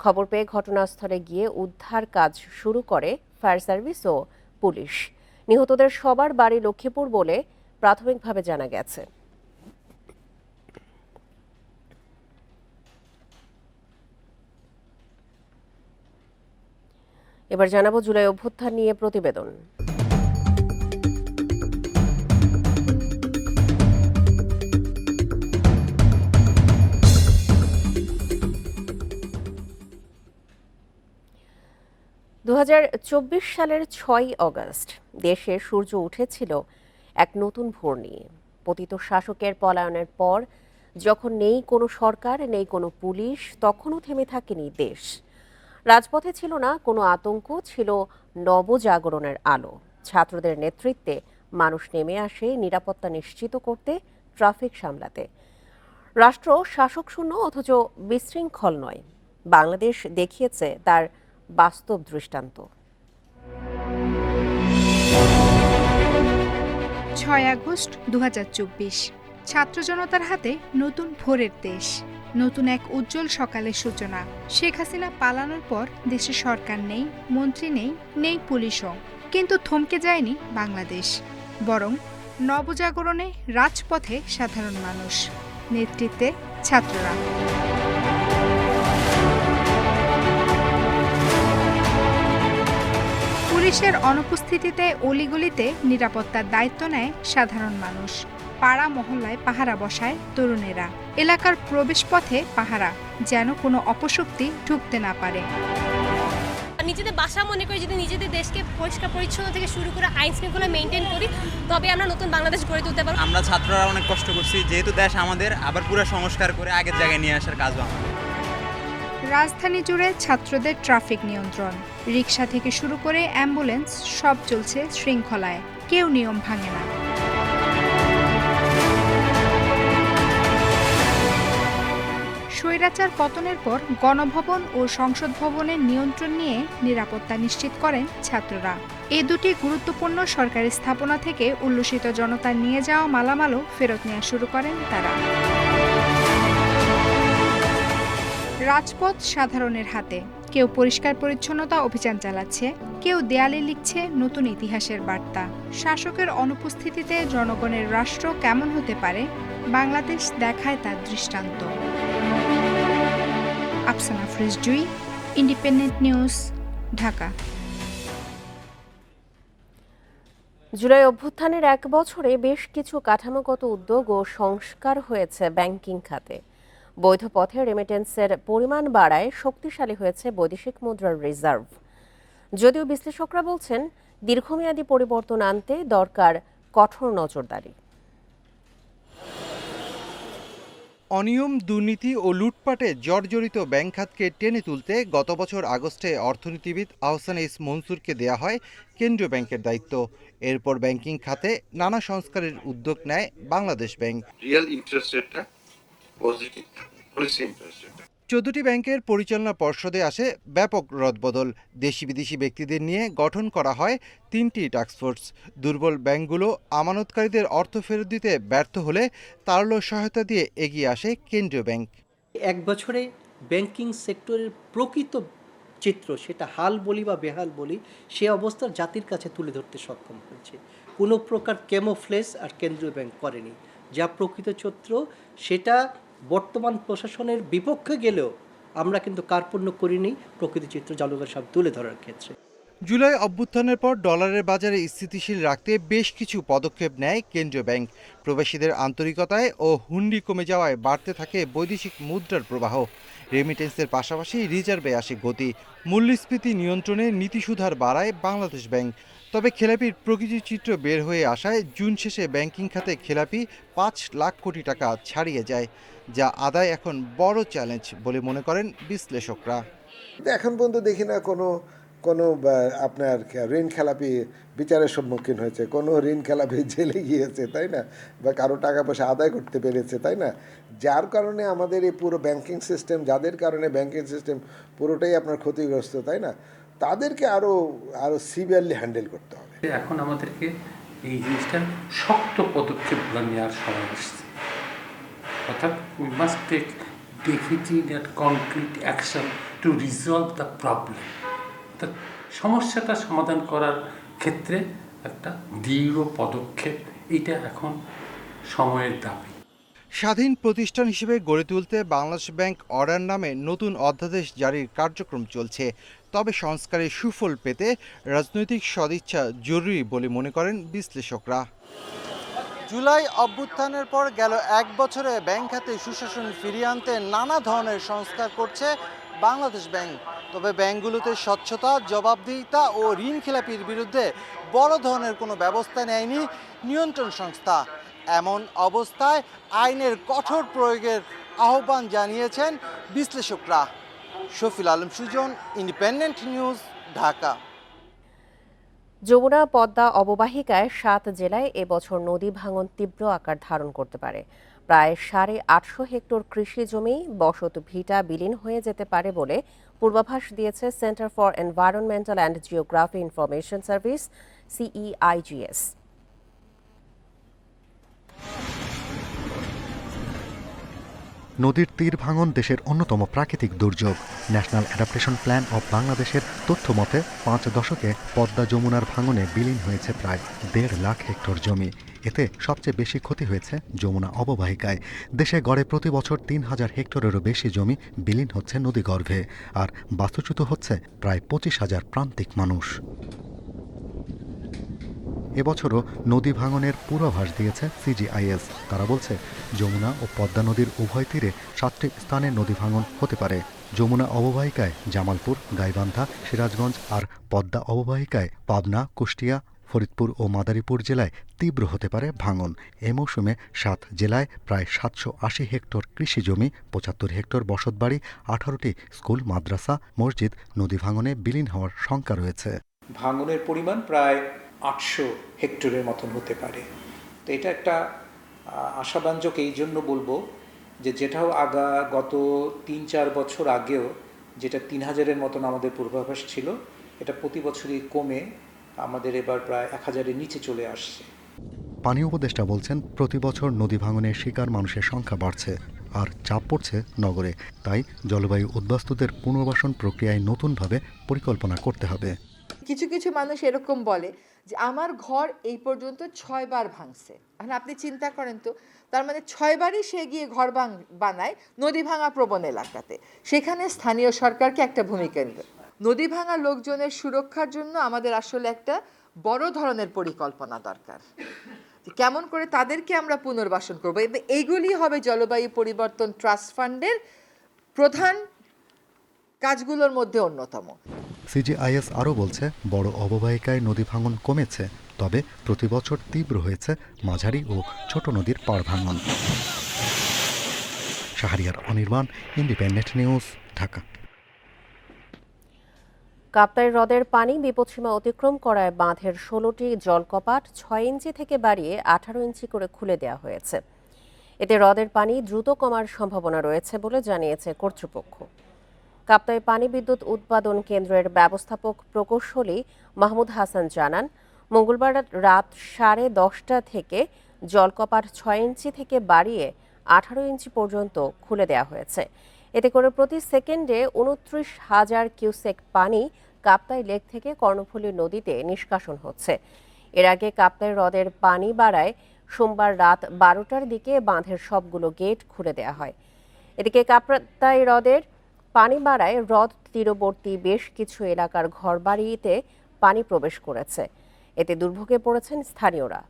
খবর পেয়ে ঘটনাস্থলে গিয়ে উদ্ধার কাজ শুরু করে ফায়ার সার্ভিস ও পুলিশ। নিহতদের সবার বাড়ি লক্ষ্মীপুর বলে প্রাথমিকভাবে জানা গেছে। এবার জানাবো জুলাই অভ্যুত্থান নিয়ে প্রতিবেদন। সালের ৬ই অগস্ট দেশে সূর্য উঠেছিল এক নতুন ভোর নিয়ে। পতিত শাসকের পলায়নের পর যখন নেই কোনো সরকার, নেই কোনো পুলিশ, তখনও থেমে থাকেনি দেশ। রাজপথে ছিল না কোনো আতঙ্ক, ছিল নবজাগরণের আলো। ছাত্রদের নেতৃত্বে মানুষ নেমে আসে নিরাপত্তা নিশ্চিত করতে, ট্রাফিক সামলাতে। রাষ্ট্র শাসক শূন্য অথচ বিশৃঙ্খল নয়। বাংলাদেশ দেখিয়েছে তার বাস্তব দৃষ্টান্ত। ৬ আগস্ট ২০২৪, ছাত্র জনতার হাতে নতুন ভোরের দেশ, নতুন এক উজ্জ্বল সকালের সূচনা। শেখ হাসিনা পালানোর পর দেশে সরকার নেই, মন্ত্রী নেই, নেই পুলিশও। কিন্তু থমকে যায়নি বাংলাদেশ, বরং নবজাগরণে রাজপথে সাধারণ মানুষ, নেতৃত্বে ছাত্ররা। পুলিশের অনুপস্থিতিতে অলিগলিতে নিরাপত্তার দায়িত্ব নেয় সাধারণ মানুষ। পাড়া মহল্লায় পাহারা বসায় তরুণেরা। এলাকার প্রবেশপথে পাহারা, যেন কোনো অপশক্তি ঢুকতে না পারে। নিজেদের বাসা মনে করি, যদি নিজেদের দেশকে পরিষ্কার পরিচ্ছন্ন থেকে শুরু করে আইন শৃঙ্খলা মেনটেন করি, তবে আমরা নতুন বাংলাদেশ গড়ে তুলতে পারবো। আমরা ছাত্ররা অনেক কষ্ট করছি, যেহেতু দেশ আমাদের, আবার পুরো সংস্কার করে আগের জায়গায় নিয়ে আসার কাজও আমাদের। রাজধানী জুড়ে ছাত্রদের ট্রাফিক নিয়ন্ত্রণ, রিকশা থেকে শুরু করে অ্যাম্বুলেন্স, সব চলছে শৃঙ্খলায়, কেউ নিয়ম ভাঙে না। স্বৈরাচার পতনের পর গণভবন ও সংসদ ভবনের নিয়ন্ত্রণ নিয়ে নিরাপত্তা নিশ্চিত করেন ছাত্ররা। এ দুটি গুরুত্বপূর্ণ সরকারি স্থাপনা থেকে উল্লসিত জনতা নিয়ে যাওয়া মালামালও ফেরত নেওয়া শুরু করেন তারা। রাজপথ সাধারণের হাতে, কেউ পরিষ্কার পরিচ্ছন্নতা অভিযান চালাচ্ছে, কেউ দেয়ালে লিখছে নতুন ইতিহাসের বার্তা। শাসকের অনুপস্থিতিতে জনগণের রাষ্ট্র কেমন হতে পারে, বাংলাদেশ দেখায় তার দৃষ্টান্ত। আফসানা ফ্রিজ জুই, ইন্ডিপেন্ডেন্ট নিউজ, ঢাকা। জুলাই অভ্যুত্থানের এক বছরে বেশ কিছু কাঠামোগত উদ্যোগ ও সংস্কার হয়েছে ব্যাংকিং খাতে। বৈধ পথে রেমিটেন্সের পরিমাণ বাড়ায় শক্তিশালী হয়েছে বৈদেশিক মুদ্রার রিজার্ভ। যদিও বিশ্লেষকরা বলছেন, দীর্ঘমেয়াদী পরিবর্তন আনতে দরকার কঠোর নজরদারি। অনিয়ম, দুর্নীতি ও লুটপাটে জর্জরিত ব্যাংক খাতকে টেনে তুলতে গত বছর আগস্টে অর্থনীতিবিদ আহসান এস মনসুরকে দেয়া হয় কেন্দ্রীয় ব্যাংকের দায়িত্ব। এরপর ব্যাংকিং খাতে নানা সংস্কারের উদ্যোগ নেয় বাংলাদেশ ব্যাংক। রিয়েল ইন্টারেস্ট রেটটা পজিটিভ, পলিসি ইন্টারেস্ট রেট। 14টি ব্যাংকের পরিচালনা পর্ষদে আসে ব্যাপক রদবদল। দেশি বিদেশি ব্যক্তিদের নিয়ে গঠন করা হয় 3টি টাস্কফোর্স। দুর্বল ব্যাংকগুলো আমানতকারীদের অর্থ ফেরত দিতে ব্যর্থ হলে তারল্য সহায়তা দিয়ে এগিয়ে আসে কেন্দ্রীয় ব্যাংক। এক বছরে ব্যাংকিং সেক্টরের প্রকৃত চিত্র, সেটা হাল বলি বা বেহাল বলি, সে অবস্থার জাতির কাছে তুলে ধরতে সক্ষম হয়েছে। কোনো প্রকার ক্যামোফ্লেজ আর কেন্দ্রীয় ব্যাংক করেনি। যা প্রকৃত চিত্র, সেটা বর্তমান প্রশাসনের বিপক্ষে গেলেও আমরা কিন্তু কার্পণ্য করিনি প্রকৃত চিত্র জনগণের সামনে তুলে ধরার ক্ষেত্রে। জুলাই অভ্যুত্থানের পর ডলারের বাজারে স্থিতিশীল রাখতে বেশ কিছু পদক্ষেপ নেয় কেন্দ্রীয় ব্যাংক। প্রবাসীদের আন্তরিকতায় ও হুন্ডি কমে যাওয়ায় বাড়তে থাকে বৈদেশিক মুদ্রার প্রবাহ। রেমিটেন্সের পাশাপাশি রিজার্ভে আসে গতি। মূল্যস্ফীতি নিয়ন্ত্রণে নীতিসুধার বাড়ায় বাংলাদেশ ব্যাংক। তবে খেলাপির প্রকৃত চিত্র বের হয়ে আসায় জুন শেষে ব্যাংকিং খাতে খেলাপি 5 লাখ কোটি টাকা ছাড়িয়ে যায়, যা আদায় এখন বড় চ্যালেঞ্জ বলে মনে করেন বিশ্লেষকরা। এখন পর্যন্ত দেখি না কোনো আপনার ঋণ খেলাপি বিচারের সম্মুখীন হয়েছে, কোনো ঋণ খেলাপি জেলে গিয়েছে, তাই না, বা কারো টাকা পয়সা আদায় করতে পেরেছে, তাই না। যার কারণে আমাদের এই পুরো ব্যাংকিং সিস্টেম, যাদের কারণে ব্যাংকিং সিস্টেম পুরোটাই আপনার ক্ষতিগ্রস্ত, তাই না, তাদেরকে আরো সিভিয়ারলি হ্যান্ডেল করতে হবে। এখন আমাদেরকে এই জিনিসটা শক্ত পদক্ষেপগুলো নেওয়ার সময় আসছে। অর্থাৎ we must take definite and concrete action to resolve the problem. অর্থাৎ সমস্যাটা সমাধান করার ক্ষেত্রে একটা দৃঢ় পদক্ষেপ এটা এখন সময়ের দাবি। স্বাধীন প্রতিষ্ঠান হিসেবে গড়ে তুলতে বাংলাদেশ ব্যাংক অর্ডার নামে নতুন অধ্যাদেশ জারির কার্যক্রম চলছে। তবে সংস্কারের সুফল পেতে রাজনৈতিক সদিচ্ছা জরুরি বলে মনে করেন বিশ্লেষকরা। জুলাই অভ্যুত্থানের পর গেল 1 বছরে ব্যাংক খাতে সুশাসন ফিরিয়ে আনতে নানা ধরনের সংস্কার করছে বাংলাদেশ ব্যাংক। তবে ব্যাংকগুলোতে স্বচ্ছতা, জবাবদিহিতা ও ঋণ খেলাপির বিরুদ্ধে বড় ধরনের কোনো ব্যবস্থা নেয়নি নিয়ন্ত্রণ সংস্থা। এমন অবস্থায় আইনের কঠোর প্রয়োগের আহ্বান জানিয়েছেন বিশ্লেষকরা। Shafil Alam Sujan, independent news, Dhaka. যমুনা পদ্মা অববাহিকায় 7 জেলায় এবছর নদী ভাঙন তীব্র আকার ধারণ করতে পারে। প্রায় 850 হেক্টর কৃষি জমি, বসত ভিটা বিলীন হয়ে যেতে পারে বলে পূর্বাভাস দিয়েছে centre for environmental and geography information service CEIGS। নদীর তীর ভাঙন দেশের অন্যতম প্রাকৃতিক দুর্যোগ। ন্যাশনাল অ্যাডাপ্টেশন প্ল্যান অব বাংলাদেশের তথ্য মতে 5 দশকে পদ্মা যমুনার ভাঙনে বিলীন হয়েছে প্রায় 1.5 লাখ হেক্টর জমি। এতে সবচেয়ে বেশি ক্ষতি হয়েছে যমুনা অববাহিকায়। দেশে গড়ে প্রতি বছর 3000 হেক্টরেরও বেশি জমি বিলীন হচ্ছে নদীগর্ভে, আর বাস্তুচ্যুত হচ্ছে প্রায় 25,000 প্রান্তিক মানুষ। এবছরও নদী ভাঙনের পূর্বাভাস দিয়েছে CGIS। তারা বলছে যমুনা ও পদ্মা নদীর উভয় তীরে 7টি স্থানে নদী ভাঙন হতে পারে। যমুনা অববাহিকায় জামালপুর, গাইবান্ধা, সিরাজগঞ্জ আর পদ্মা অববাহিকায় পাবনা, কুষ্টিয়া, ফরিদপুর ও মাদারীপুর জেলায় তীব্র হতে পারে ভাঙন। এ মৌসুমে 7 জেলায় প্রায় 780 হেক্টর কৃষি জমি, 75 হেক্টর বসতবাড়ি, 18টি স্কুল, মাদ্রাসা, মসজিদ নদী ভাঙনে বিলীন হওয়ার শঙ্কা রয়েছে। ভাঙনের পরিমাণ প্রায় 800 হেক্টরের মতন হতে পারে। তো এটা একটা আশাব্যঞ্জক এই জন্য বলবো যে যেটাও গত 3-4 বছর আগেও যেটা 3000-এর মতন আমাদের পূর্বাভাস ছিল, এটা প্রতি বছরই কমে আমাদের এবার প্রায় 1000-এর নিচে চলে আসছে। পানি উপদেষ্টা বলছেন প্রতি বছর নদী ভাঙনের শিকার মানুষের সংখ্যা বাড়ছে আর চাপ পড়ছে নগরে। তাই জলবায়ু উদ্বাস্তুদের পুনর্বাসন প্রক্রিয়ায় নতুনভাবে পরিকল্পনা করতে হবে। কিছু কিছু মানুষ এরকম বলে যে আমার ঘর এই পর্যন্ত 6 বার ভাঙছে। এখন আপনি চিন্তা করেন তো, তার মানে 6 বারই সে গিয়ে ঘর বানায় নদী ভাঙা প্রবণ এলাকাতে। সেখানে স্থানীয় সরকারকে একটা ভূমিকা নিতে। নদী ভাঙা লোকজনের সুরক্ষার জন্য আমাদের আসলে একটা বড় ধরনের পরিকল্পনা দরকার। কেমন করে তাদেরকে আমরা পুনর্বাসন করবো, এইগুলি হবে জলবায়ু পরিবর্তন ট্রাস্ট ফান্ডের প্রধান কাজগুলোর মধ্যে অন্যতম। CGIS আরও বলছে বড় অববাহিকায় নদী ভাঙন কমেছে, তবে প্রতি বছর তীব্র হয়েছে মাঝারি ও ছোট নদীর পাড় ভাঙন। Shahriar Anirban, Independent news, Dhaka. কাপ্তাই হ্রদের পানি বিপদসীমা অতিক্রম করায় বাঁধের 16টি জলকপাট 6 ইঞ্চি থেকে বাড়িয়ে 18 ইঞ্চি করে খুলে দেওয়া হয়েছে। এতে হ্রদের পানি দ্রুত কমার সম্ভাবনা রয়েছে বলে জানিয়েছে কর্তৃপক্ষ। কাপ্তাই পানি বিদ্যুৎ উৎপাদন কেন্দ্রের ব্যবস্থাপক প্রকৌশলী মাহমুদ হাসান জানান, মঙ্গলবার রাত 10:30 থেকে জলকপাট 6 ইঞ্চি থেকে বাড়িয়ে 18 ইঞ্চি পর্যন্ত খুলে দেওয়া হয়েছে। এতে করে প্রতি সেকেন্ডে 29,000 কিউসেক পানি কাপ্তাই লেক থেকে কর্ণফুলী নদীতে নিষ্কাশন হচ্ছে। এর আগে কাপ্তাই হ্রদের পানি বাড়ায় সোমবার রাত 12টার দিকে বাঁধের সবগুলো গেট খুলে দেওয়া হয়। এদিকে কাপ্তাই হ্রদের পানি বাড়ায় হ্রদ তীরবর্তী বেশ কিছু এলাকার ঘরবাড়িতে পানি প্রবেশ করেছে। এতে দুর্ভোগে পড়েছেন স্থানীয়রা।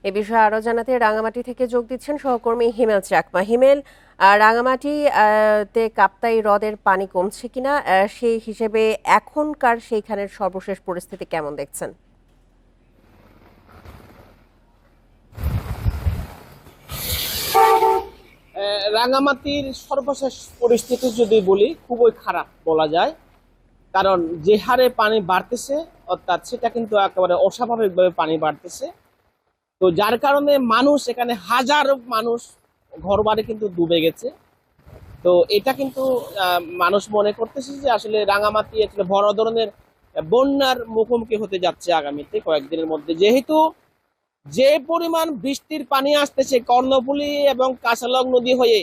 এ বিষয়ে আরো জানাতে রাঙামাটি থেকে যোগ দিচ্ছেন সহকর্মী হিমেল চাকমা। হিমেল, রাঙামাটিতে কাপ্তাই হ্রদের পানি কমছে কিনা, সেই হিসেবে এখনকার সেইখানের সর্বশেষ পরিস্থিতি কেমন দেখছেন? রাঙামাটির সর্বশেষ পরিস্থিতি যদি বলি খুবই খারাপ বলা যায়, কারণ যে হারে পানি বাড়তেছে অর্থাৎ সেটা কিন্তু একেবারে অস্বাভাবিকভাবে পানি বাড়তেছে। তো যার কারণে মানুষ এখানে হাজার মানুষ ঘরবাড়ি কিন্তু ডুবে গেছে। তো এটা কিন্তু মানুষ মনে করতেছে যে আসলে রাঙামাটি আসলে বড় ধরনের বন্যার মুখোমুখি হতে যাচ্ছে আগামীতে কয়েকদিনের মধ্যে, যেহেতু যে পরিমাণ বৃষ্টির পানি আসতেছে কর্ণফুলী এবং কাঁচালং নদী হয়ে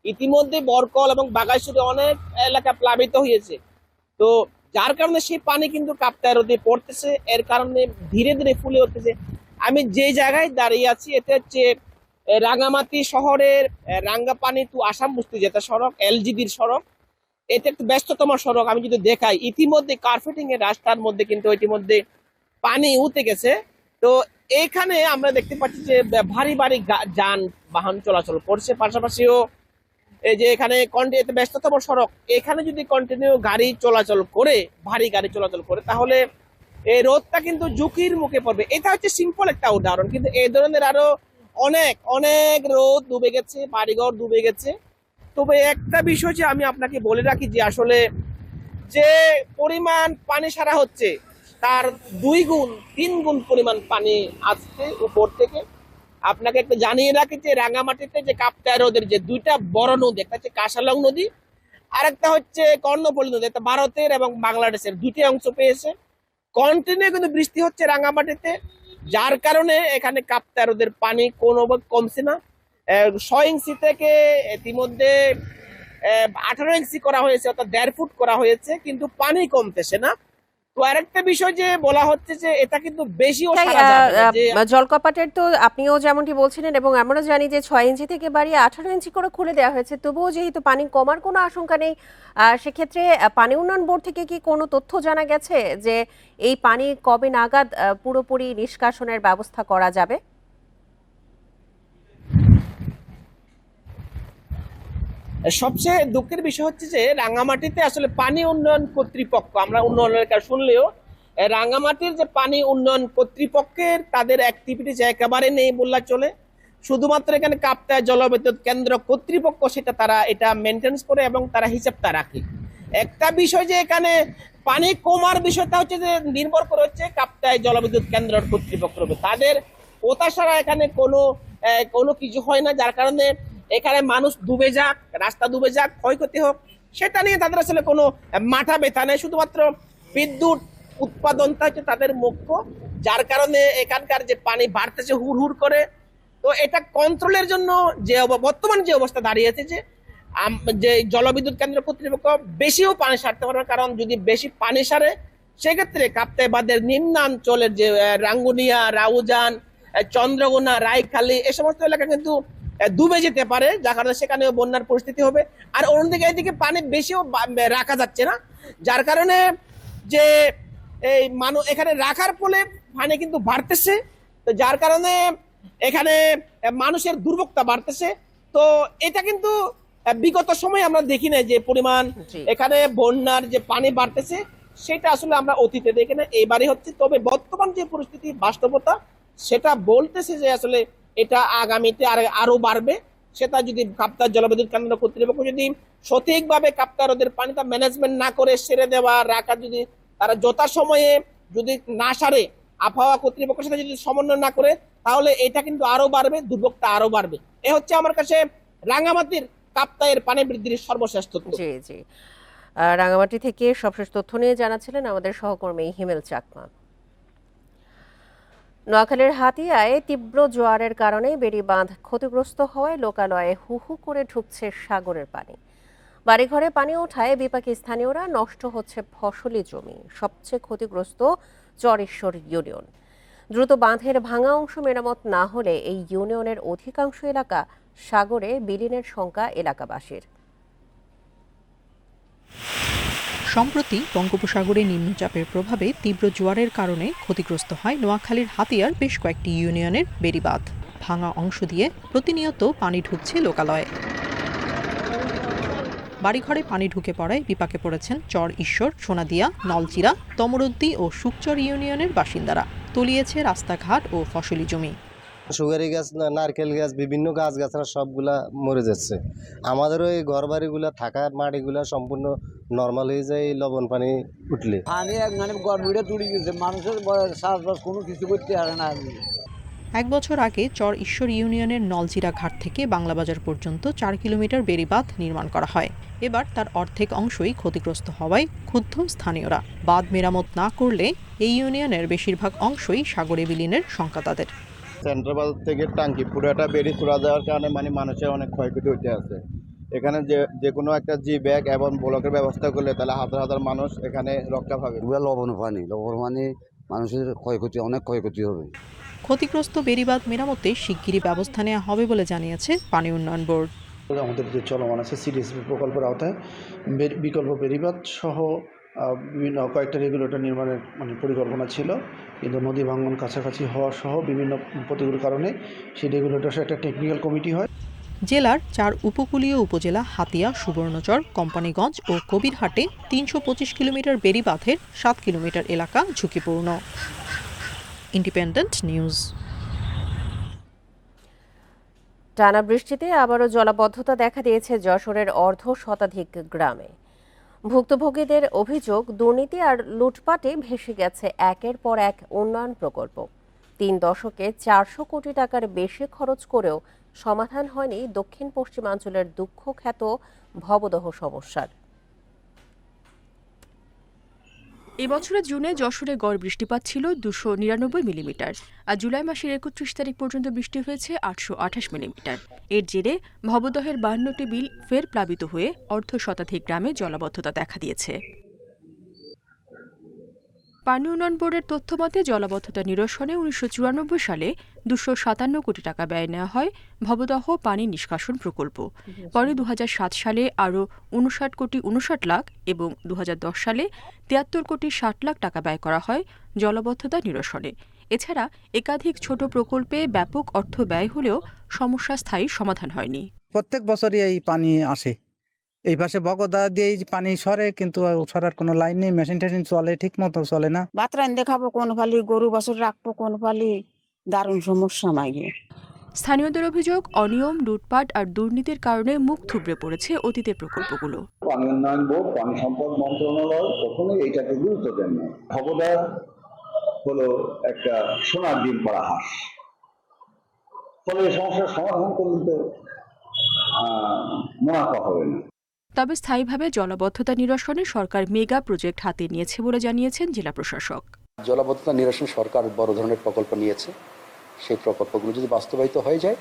ইতিমধ্যে বরকল এবং বাগাইছড়ি অনেক এলাকা প্লাবিত হয়েছে। তো যার কারণে সেই পানি কিন্তু কাপ্তাই হ্রদে পড়তেছে, এর কারণে ধীরে ধীরে ফুলে উঠতেছে। আমি যে জায়গায় দাঁড়িয়ে আছি এটা হচ্ছে রাঙ্গামাটি শহরের রাঙ্গাপানি টু আসাম বস্তি যেটা সড়ক, এলজিডির সড়ক। এটা একটু ব্যস্ততম সড়ক। আমি যদি দেখাই, ইতিমধ্যে কার্পেটিং এর রাস্তার মধ্যে কিন্তু ইতিমধ্যে পানি উঠে গেছে। তো এইখানে আমরা দেখতে পাচ্ছি যে ভারী ভারী যানবাহন চলাচল করছে। পাশাপাশিও এই যে এখানে ব্যস্ততম সড়ক, এখানে যদি কন্টিনিউ গাড়ি চলাচল করে, ভারী গাড়ি চলাচল করে, তাহলে এই রোডটা কিন্তু ঝুঁকির মুখে পড়বে। এটা হচ্ছে সিম্পল একটা উদাহরণ, কিন্তু এই ধরনের আরো অনেক অনেক রোড ডুবে গেছে, বাড়িঘর ডুবে গেছে। তবে একটা বিষয় যে আমি আপনাকে বলে রাখি যে আসলে যে পরিমাণ পানি সারা হচ্ছে তার 2 গুণ 3 গুণ পরিমাণ পানি আসছে উপর থেকে। আপনাকে একটা জানিয়ে রাখি যে রাঙ্গামাটিতে যে কাপ্তাই হ্রদের যে 2টা বড় নদী, একটা হচ্ছে কাশালং নদী আর একটা হচ্ছে কর্ণফুলী নদী, এটা ভারতের এবং বাংলাদেশের 2টি অংশ পেয়েছে। কন্টিনিউ কিন্তু বৃষ্টি হচ্ছে রাঙ্গামাটিতে, যার কারণে এখানে কাপ্তাই হ্রদের পানি কোনোভাবে কমছে না। 6 ইঞ্চি থেকে ইতিমধ্যে 18 ইঞ্চি করা হয়েছে, অর্থাৎ 1.5 ফুট করা হয়েছে, কিন্তু পানি কমতেছে না। তো আরেকটা বিষয় যে বলা হচ্ছে যে এটা কিন্তু বেশিও সারা যাবে না, যে জলকপাটের তো আপনিও যেমনটি বলছিলেন এবং আমরা জানি যে 6 ইঞ্চি থেকে বাড়িয়ে 18 ইঞ্চি করে খুলে দেওয়া হয়েছে, তবুও যেহেতু পানি কমার কোনো আশঙ্কা নেই, সেক্ষেত্রে পানি উন্নয়ন বোর্ড থেকে কি কোনো তথ্য জানা গেছে যে এই পানি কবে নাগাদ পুরোপুরি নিষ্কাশনের ব্যবস্থা করা যাবে? সবচেয়ে দুঃখের বিষয় হচ্ছে যে রাঙ্গামাটিতে আসলে পানি উন্নয়ন কর্তৃপক্ষ, আমরা উন্নয়নের কাজ শুনলেও রাঙ্গামাটির যে পানি উন্নয়ন কর্তৃপক্ষের তাদের অ্যাক্টিভিটিস একেবারে নেই বললে চলে। শুধুমাত্র এখানে কাপ্তাই জলবিদ্যুৎ কেন্দ্র কর্তৃপক্ষ সেটা তারা এটা মেনটেন্স করে এবং তারা হিসাবটা রাখে। একটা বিষয় যে এখানে পানি কমার বিষয়টা হচ্ছে যে নির্ভর করে হচ্ছে কাপ্তাই জলবিদ্যুৎ কেন্দ্র কর্তৃপক্ষের উপর। তাদের ওটা ছাড়া এখানে কোনো কিছু হয় না, যার কারণে এখানে মানুষ ডুবে যাক, রাস্তা ডুবে যাক, ক্ষয়ক্ষতি হোক, সেটা নিয়ে তাদের আসলে কোনো মাথা ব্যথা নেই। শুধুমাত্র বিদ্যুৎ উৎপাদনটা হচ্ছে তাদের মুখ্য, যার কারণে এখানকার যে পানি বাড়তেছে হুড় করে। তো এটা কন্ট্রোলের জন্য যে বর্তমান যে অবস্থা দাঁড়িয়েছে যে জলবিদ্যুৎ কেন্দ্র কর্তৃপক্ষ বেশিও পানি সারতে পারবে, কারণ যদি বেশি পানি সারে সেক্ষেত্রে কাপ্তাই বাঁধের নিম্নাঞ্চলের যে রাঙ্গুনিয়া, রাউজান, চন্দ্রগোনা, রায়খালী এই সমস্ত এলাকা কিন্তু ডুবে যেতে পারে, যার কারণে সেখানেও বন্যার পরিস্থিতি হবে। আর অন্যদিকে এইদিকে পানি বেশিও রাখা যাচ্ছে না, যার কারণে যে এই মানুষ এখানে রাখার ফলে পানি কিন্তু বাড়তেছে। তো যার কারণে এখানে মানুষের দুর্ভোগটা বাড়তেছে। তো এটা কিন্তু বিগত সময়ে আমরা দেখি না যে পরিমাণ এখানে বন্যার যে পানি বাড়তেছে, সেটা আসলে আমরা অতীতে দেখি না, এইবারই হচ্ছে। তবে বর্তমান যে পরিস্থিতি বাস্তবতা সেটা বলতেছে যে আসলে এটা আগামীতে আরো বাড়বে। সেটা যদি কাপ্তাই জলবিদ্যুৎ কেন্দ্র কর্তৃপক্ষ যদি সঠিকভাবে কাপ্তাই হ্রদের পানিটা ম্যানেজমেন্ট না করে সেরে দেওয়া রাখা, যদি তারা যথাসময়ে যদি না সারে, আবহাওয়া কর্তৃপক্ষের সাথে যদি সমন্বয় না করে, তাহলে এটা কিন্তু আরো বাড়বে, দুর্ভোগটা আরো বাড়বে। এ হচ্ছে আমার কাছে রাঙ্গামাটির কাপ্তাইয়ের পানি বৃদ্ধির সর্বশেষ তথ্য। জি জি, রাঙ্গামাটি থেকে সবশেষ তথ্য নিয়ে জানাচ্ছিলেন আমাদের সহকর্মী হিমেল চাকমা। নোয়াখালীর হাতিয়ায় তীব্র জোয়ারের কারণে বেড়িবাঁধ ক্ষতিগ্রস্ত হওয়ায় লোকালয়ে হু হু করে ঢুকছে সাগরের পানি। বাড়িঘরে পানি ওঠায় বিপাকী স্থানীয়রা, নষ্ট হচ্ছে ফসলি জমি। সবচেয়ে ক্ষতিগ্রস্ত চরেশ্বর ইউনিয়ন। দ্রুত বাঁধের ভাঙা অংশ মেরামত না হলে এই ইউনিয়নের অধিকাংশ এলাকা সাগরে বিলীনের শঙ্কা এলাকাবাসীর। সম্প্রতি বঙ্গোপসাগরে নিম্নচাপের প্রভাবে তীব্র জোয়ারের কারণে ক্ষতিগ্রস্ত হয় নোয়াখালীর হাতিয়ার বেশ কয়েকটি ইউনিয়নের বেড়িবাঁধ। ভাঙা অংশ দিয়ে প্রতিনিয়ত পানি ঢুকছে লোকালয়ে। বাড়িঘরে পানি ঢুকে পড়ায় বিপাকে পড়েছেন চর ঈশ্বর, সোনাদিয়া, নলচিরা, তমরুদ্দি ও সুকচর ইউনিয়নের বাসিন্দারা। তলিয়েছে রাস্তাঘাট ও ফসলি জমি। সুগারি গাছ, নারকেল গাছ, বিভিন্ন গাছ গাছরা সবগুলা মরে যাচ্ছে। আমাদের ওই ঘর বাড়িগুলা থাকা মাটিগুলা সম্পূর্ণ নর্মাল হয়ে যায় লবণ পানি উঠলে। পানি মানে গড়বিড়ে তুলে গেছে, মানুষের চাষবাস কোনো কিছু করতে পারে না। 1 বছর আগে চর ঈশ্বর ইউনিয়নের নলচিরা ঘাট থেকে বাংলাবাজার পর্যন্ত 4 কিলোমিটার বেড়িবাঁধ নির্মাণ করা হয়। এবার তার অর্ধেক অংশই ক্ষতিগ্রস্ত হওয়ায় ক্ষুব্ধ স্থানীয়রা। বাঁধ মেরামত না করলে এই ইউনিয়নের বেশিরভাগ অংশই সাগরে বিলীনের শঙ্কা তাদের। সেন্ট্রাল থেকে টাঙ্কি পুরোটা বেরিয়ে চলে যাওয়ার কারণে মানে মানুষের অনেক ক্ষয়ক্ষতি হতে আছে। এখানে যে কোনো একটা জি ব্যাগ এবং ব্লকের ব্যবস্থা করলে তাহলে হাজার হাজার মানুষ এখানে রক্ষা পাবে। লবণ পানি মানুষের ক্ষয়ক্ষতি, অনেক ক্ষয়ক্ষতি হবে। ক্ষতিগ্রস্ত বেড়িবাঁধ মেরামতে শিগগিরই ব্যবস্থা নেওয়া হবে বলে জানিয়েছে পানি উন্নয়ন বোর্ড। আমাদের যে চলমান আছে সিডিএসপি প্রকল্পের আওতায় বিকল্প বেড়িবাঁধ সহ বিভিন্ন কয়েকটা রেগুলেটর নির্মাণের পরিকল্পনা ছিল, কিন্তু নদী ভাঙন কাছাকাছি হওয়া সহ বিভিন্ন প্রতিকূল কারণে সেই রেগুলেটর একটা টেকনিক্যাল কমিটি হয়। জেলার 4 উপকূলীয় উপজেলা হাতিয়া, সুবর্ণচর, কোম্পানীগঞ্জ ও কবিরহাটে 325 কিলোমিটার বেড়িবাঁধের 7 কিলোমিটার এলাকা ঝুঁকিপূর্ণ। Independent news. টানা বৃষ্টিতে আবারও জলাবদ্ধতা দেখা দিয়েছে যশোরের অর্ধশতাধিক গ্রামে। ভুক্তভোগীদের অভিযোগ, দুর্নীতি আর লুটপাটে ভেসে গেছে একের পর এক উন্নয়ন প্রকল্প। 3 দশকে 400 কোটি টাকার বেশি খরচ করেও সমাধান হয়নি দক্ষিণ পশ্চিমাঞ্চলের দুঃখখ্যাত ভবদহ সমস্যার। এবছরের জুনে যশোরে গড় বৃষ্টিপাত ছিল 299 মিলিমিটার, আর জুলাই মাসের 31 তারিখ পর্যন্ত বৃষ্টি হয়েছে 828 মিলিমিটার। এর জেরে ভবদহের 52টি বিল ফের প্লাবিত হয়ে অর্ধশতাধিক গ্রামে জলাবদ্ধতা দেখা দিয়েছে। পানি উন্নয়ন বোর্ডের তথ্য মতে জলাবদ্ধতা নিরসনে 1994 সালে 257 কোটি টাকা ব্যয় নেওয়া হয় ভবদহ পানি নিষ্কাশন প্রকল্প। পরে 2007 সালে আরও 59 কোটি 59 লাখ এবং 2010 সালে 73 কোটি 60 লাখ টাকা ব্যয় করা হয় জলাবদ্ধতা নিরসনে। এছাড়া একাধিক ছোট প্রকল্পে ব্যাপক অর্থ ব্যয় হলেও সমস্যা স্থায়ী সমাধান হয়নি। প্রত্যেক বছরই এই পানি আসে, এই পাশে বগদা দিয়ে পানি সরে, কিন্তু সরার কোনো লাইন নেই, মেশিন টেশিন চলে ঠিক মতো চলে না। বাতরান দেখাবো কোন ফালি, গরু বছর রাখবো কোন ফালি, দারুণ সমস্যা মাইগে। স্থানীয়দের অভিযোগ, অনিয়ম, লুটপাট আর দুর্নীতির কারণে মুখ থুবড়ে পড়েছে অতীতের প্রকল্পগুলো। পানি উন্নয়ন বোর্ড, পানি সম্পদ মন্ত্রণালয় কখনোই এইটাকে গুরুত্ব দেন না। ভবদহ হলো একটা সোনার ডিম পাড়া হাঁস, ফলে এই সমস্যার সমাধান করলে তো মুনাফা হবে না। তবে স্থায়ীভাবে জলাবদ্ধতা নিরসনে সরকার মেগা প্রজেক্ট হাতে নিয়েছে বলে জানিয়েছেন জেলা প্রশাসক। জলাবদ্ধতা নিরসন সরকার বড় ধরনের প্রকল্প নিয়েছে, সেই প্রকল্পগুলো যদি বাস্তবায়িত হয়ে যায়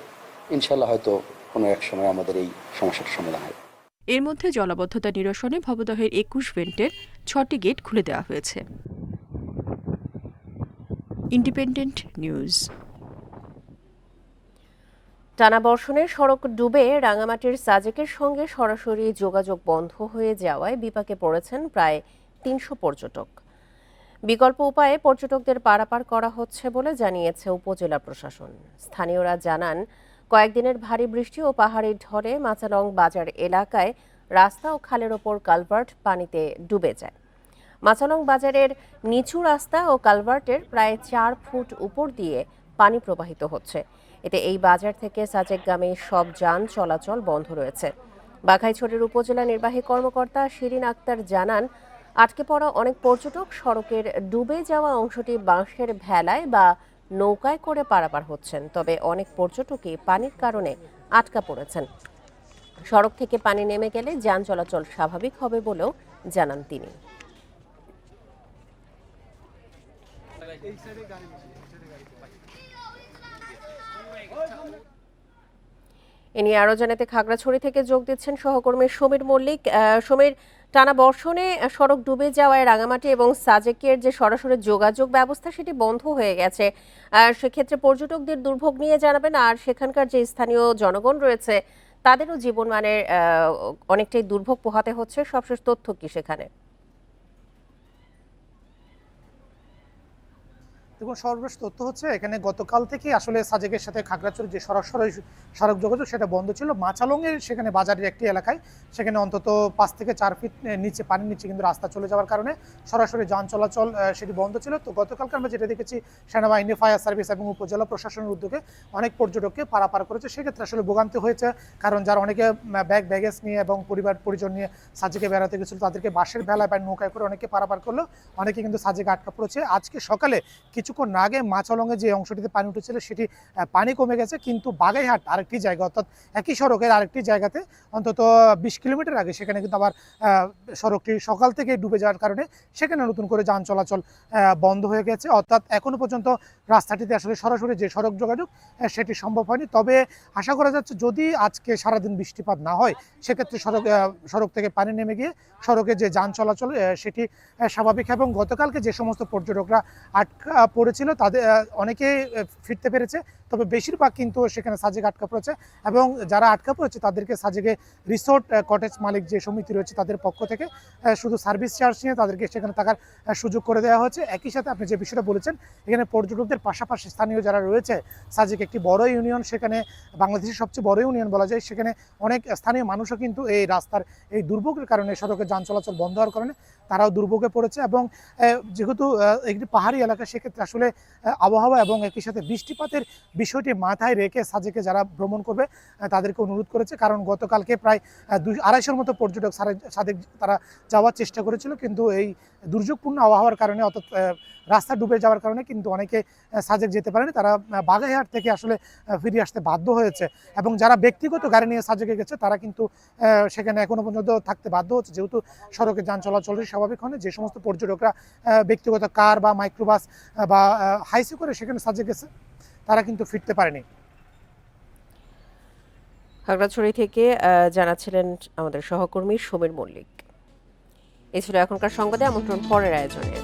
ইনশাল্লাহ হয়তো কোনো এক সময় আমাদের এই সমস্যার সমাধান হবে। এর মধ্যে জলাবদ্ধতা নিরসনে ভবদহের 21 ভেন্টের 6টি গেট খুলে দেওয়া হয়েছে। Independent news. টানা বর্ষণে সড়ক ডুবে রাঙামাটির সাজেকের সঙ্গে সরাসরি যোগাযোগ বন্ধ হয়ে যাওয়ায় বিপাকে পড়েছেন প্রায় 300 পর্যটক। বিকল্প উপায়ে পর্যটকদের পারাপার করা হচ্ছে বলে জানিয়েছে উপজেলা প্রশাসন। স্থানীয়রা জানান, কয়েকদিনের ভারী বৃষ্টি ও পাহাড়ি ঢলে মাচালং বাজার এলাকায় রাস্তা ও খালের ওপর কালভার্ট পানিতে ডুবে যায়। মাচালং বাজারের নিচু রাস্তা ও কালভার্টের প্রায় 4 ফুট উপর দিয়ে পানি প্রবাহিত হচ্ছে। এতে এই বাজার থেকে সাজেকগামী সব যান চলাচল বন্ধ রয়েছে। বাঘাইছড়ির উপজেলা নির্বাহী কর্মকর্তা শিরিন আক্তার জানান, আটকে পড়া অনেক পর্যটক সড়কের ডুবে যাওয়া অংশটি বাঁশের ভেলায় বা নৌকায় করে পারাপার হচ্ছেন। তবে অনেক পর্যটকই পানির কারণে আটকা পড়েছেন। সড়ক থেকে পানি নেমে গেলে যান চলাচল স্বাভাবিক হবে বলেও জানান তিনি। এ নিয়ে আরো জানাতে খাগড়াছড়ি থেকে যোগ দিচ্ছেন সহকর্মী সমীর মল্লিক। সমীর, টানা বর্ষণে সড়ক ডুবে যাওয়ায় রাঙামাটি এবং সাজেকের যে সরাসরি যোগাযোগ ব্যবস্থা সেটি বন্ধ হয়ে গেছে। সেক্ষেত্রে পর্যটকদের দুর্ভোগ নিয়ে জানাবেন, আর সেখানকার যে স্থানীয় জনগণ রয়েছে তাদেরও জীবনমানের অনেকটাই দুর্ভোগ পোহাতে হচ্ছে। সবশেষ তথ্য কি সেখানে? দেখুন, সর্বশেষ তথ্য হচ্ছে এখানে গতকাল থেকে আসলে সাজেকের সাথে খাগড়াছড়ির যে সরাসরি সড়ক যোগাযোগ সেটা বন্ধ ছিল। মাচালংয়ের সেখানে বাজারের একটি এলাকায় সেখানে অন্তত 5 থেকে 4 ফিট নিচে পানির নিচে কিন্তু রাস্তা চলে যাওয়ার কারণে সরাসরি যান চলাচল সেটি বন্ধ ছিল। তো গতকালকে আমরা যেটা দেখেছি, সেনাবাহিনী, ফায়ার সার্ভিস এবং উপজেলা প্রশাসনের উদ্যোগে অনেক পর্যটককে পারাপার করেছে। সেক্ষেত্রে আসলে ভোগান্তি হয়েছে, কারণ যারা অনেকে ব্যাগেজ নিয়ে এবং পরিবার পরিজন নিয়ে সাজেকে বেড়াতে গেছিল তাদেরকে বাঁশের ভেলায় বা নৌকায় করে অনেকে পারাপার করলেও অনেকে কিন্তু সাজেকে আটকা পড়েছে। আজকে সকালে কিছু কিছুক্ষণ আগে মাছলংয়ে যে অংশটিতে পানি উঠেছিল সেটি পানি কমে গেছে, কিন্তু বাগাইহাট আরেকটি জায়গা অর্থাৎ একই সড়কের আরেকটি জায়গাতে অন্তত 20 কিলোমিটার আগে সেখানে কিন্তু আবার সড়কটি সকাল থেকে ডুবে যাওয়ার কারণে সেখানে নতুন করে যান চলাচল বন্ধ হয়ে গেছে। অর্থাৎ এখনো পর্যন্ত রাস্তাটিতে আসলে সরাসরি যে সড়ক যোগাযোগ সেটি সম্ভব হয়নি। তবে আশা করা যাচ্ছে যদি আজকে সারাদিন বৃষ্টিপাত না হয় সেক্ষেত্রে সড়ক থেকে পানি নেমে গিয়ে সড়কে যে যান চলাচল সেটি স্বাভাবিক। এবং গতকালকে যে সমস্ত পর্যটকরা আটকা পড়েছিল তাদের অনেকে ফিরতে পেরেছে, তবে বেশিরভাগ কিন্তু সেখানে সাজেক আটকা পড়েছে। এবং যারা আটকা পড়েছে তাদেরকে সাজেকে রিসোর্ট কটেজ মালিক যে সমিতি রয়েছে তাদের পক্ষ থেকে শুধু সার্ভিস চার্জ নিয়ে তাদেরকে সেখানে থাকার সুযোগ করে দেওয়া হয়েছে। একই সাথে আপনি যে বিষয়টা বলেছেন, এখানে পর্যটকদের পাশাপাশি স্থানীয় যারা রয়েছে, সাজেক একটি বড় ইউনিয়ন, সেখানে বাংলাদেশের সবচেয়ে বড় ইউনিয়ন বলা যায়, সেখানে অনেক স্থানীয় মানুষও কিন্তু এই রাস্তার এই দুর্ভোগের কারণে সড়কে যান চলাচল বন্ধ হওয়ার কারণে তারাও দুর্ভোগে পড়েছে। এবং যেহেতু একটি পাহাড়ি এলাকা সেক্ষেত্রে আসলে আবহাওয়া এবং একই সাথে বৃষ্টিপাতের বিষয়টি মাথায় রেখে সাজেকে যারা ভ্রমণ করবে তাদেরকে অনুরোধ করেছে। কারণ গতকালকে প্রায় 200-250 মতো পর্যটক সাজেক তারা যাওয়ার চেষ্টা করেছিল, কিন্তু এই দুর্যোগপূর্ণ আবহাওয়ার কারণে অর্থাৎ রাস্তা ডুবে যাওয়ার কারণে কিন্তু অনেকে সাজেক যেতে পারেনি, তারা বাগাইহাট থেকে আসলে ফিরে আসতে বাধ্য হয়েছে। এবং যারা ব্যক্তিগত গাড়ি নিয়ে সাজেকে গেছে তারা কিন্তু সেখানে এখনো পর্যন্ত থাকতে বাধ্য হচ্ছে, যেহেতু সড়কে যান চলাচলের স্বাভাবিক হয় না। যে সমস্ত পর্যটকরা ব্যক্তিগত কার বা মাইক্রোবাস বা হাইসে করে সেখানে সাজেক গেছে তারা কিন্তু ফিরতে পারেনি। খাগড়াছড়ি থেকে জানাচ্ছিলেন আমাদের সহকর্মী সমীর মল্লিক। এই ছিল এখনকার সংবাদে, আমন্ত্রণ পরের আয়োজনে।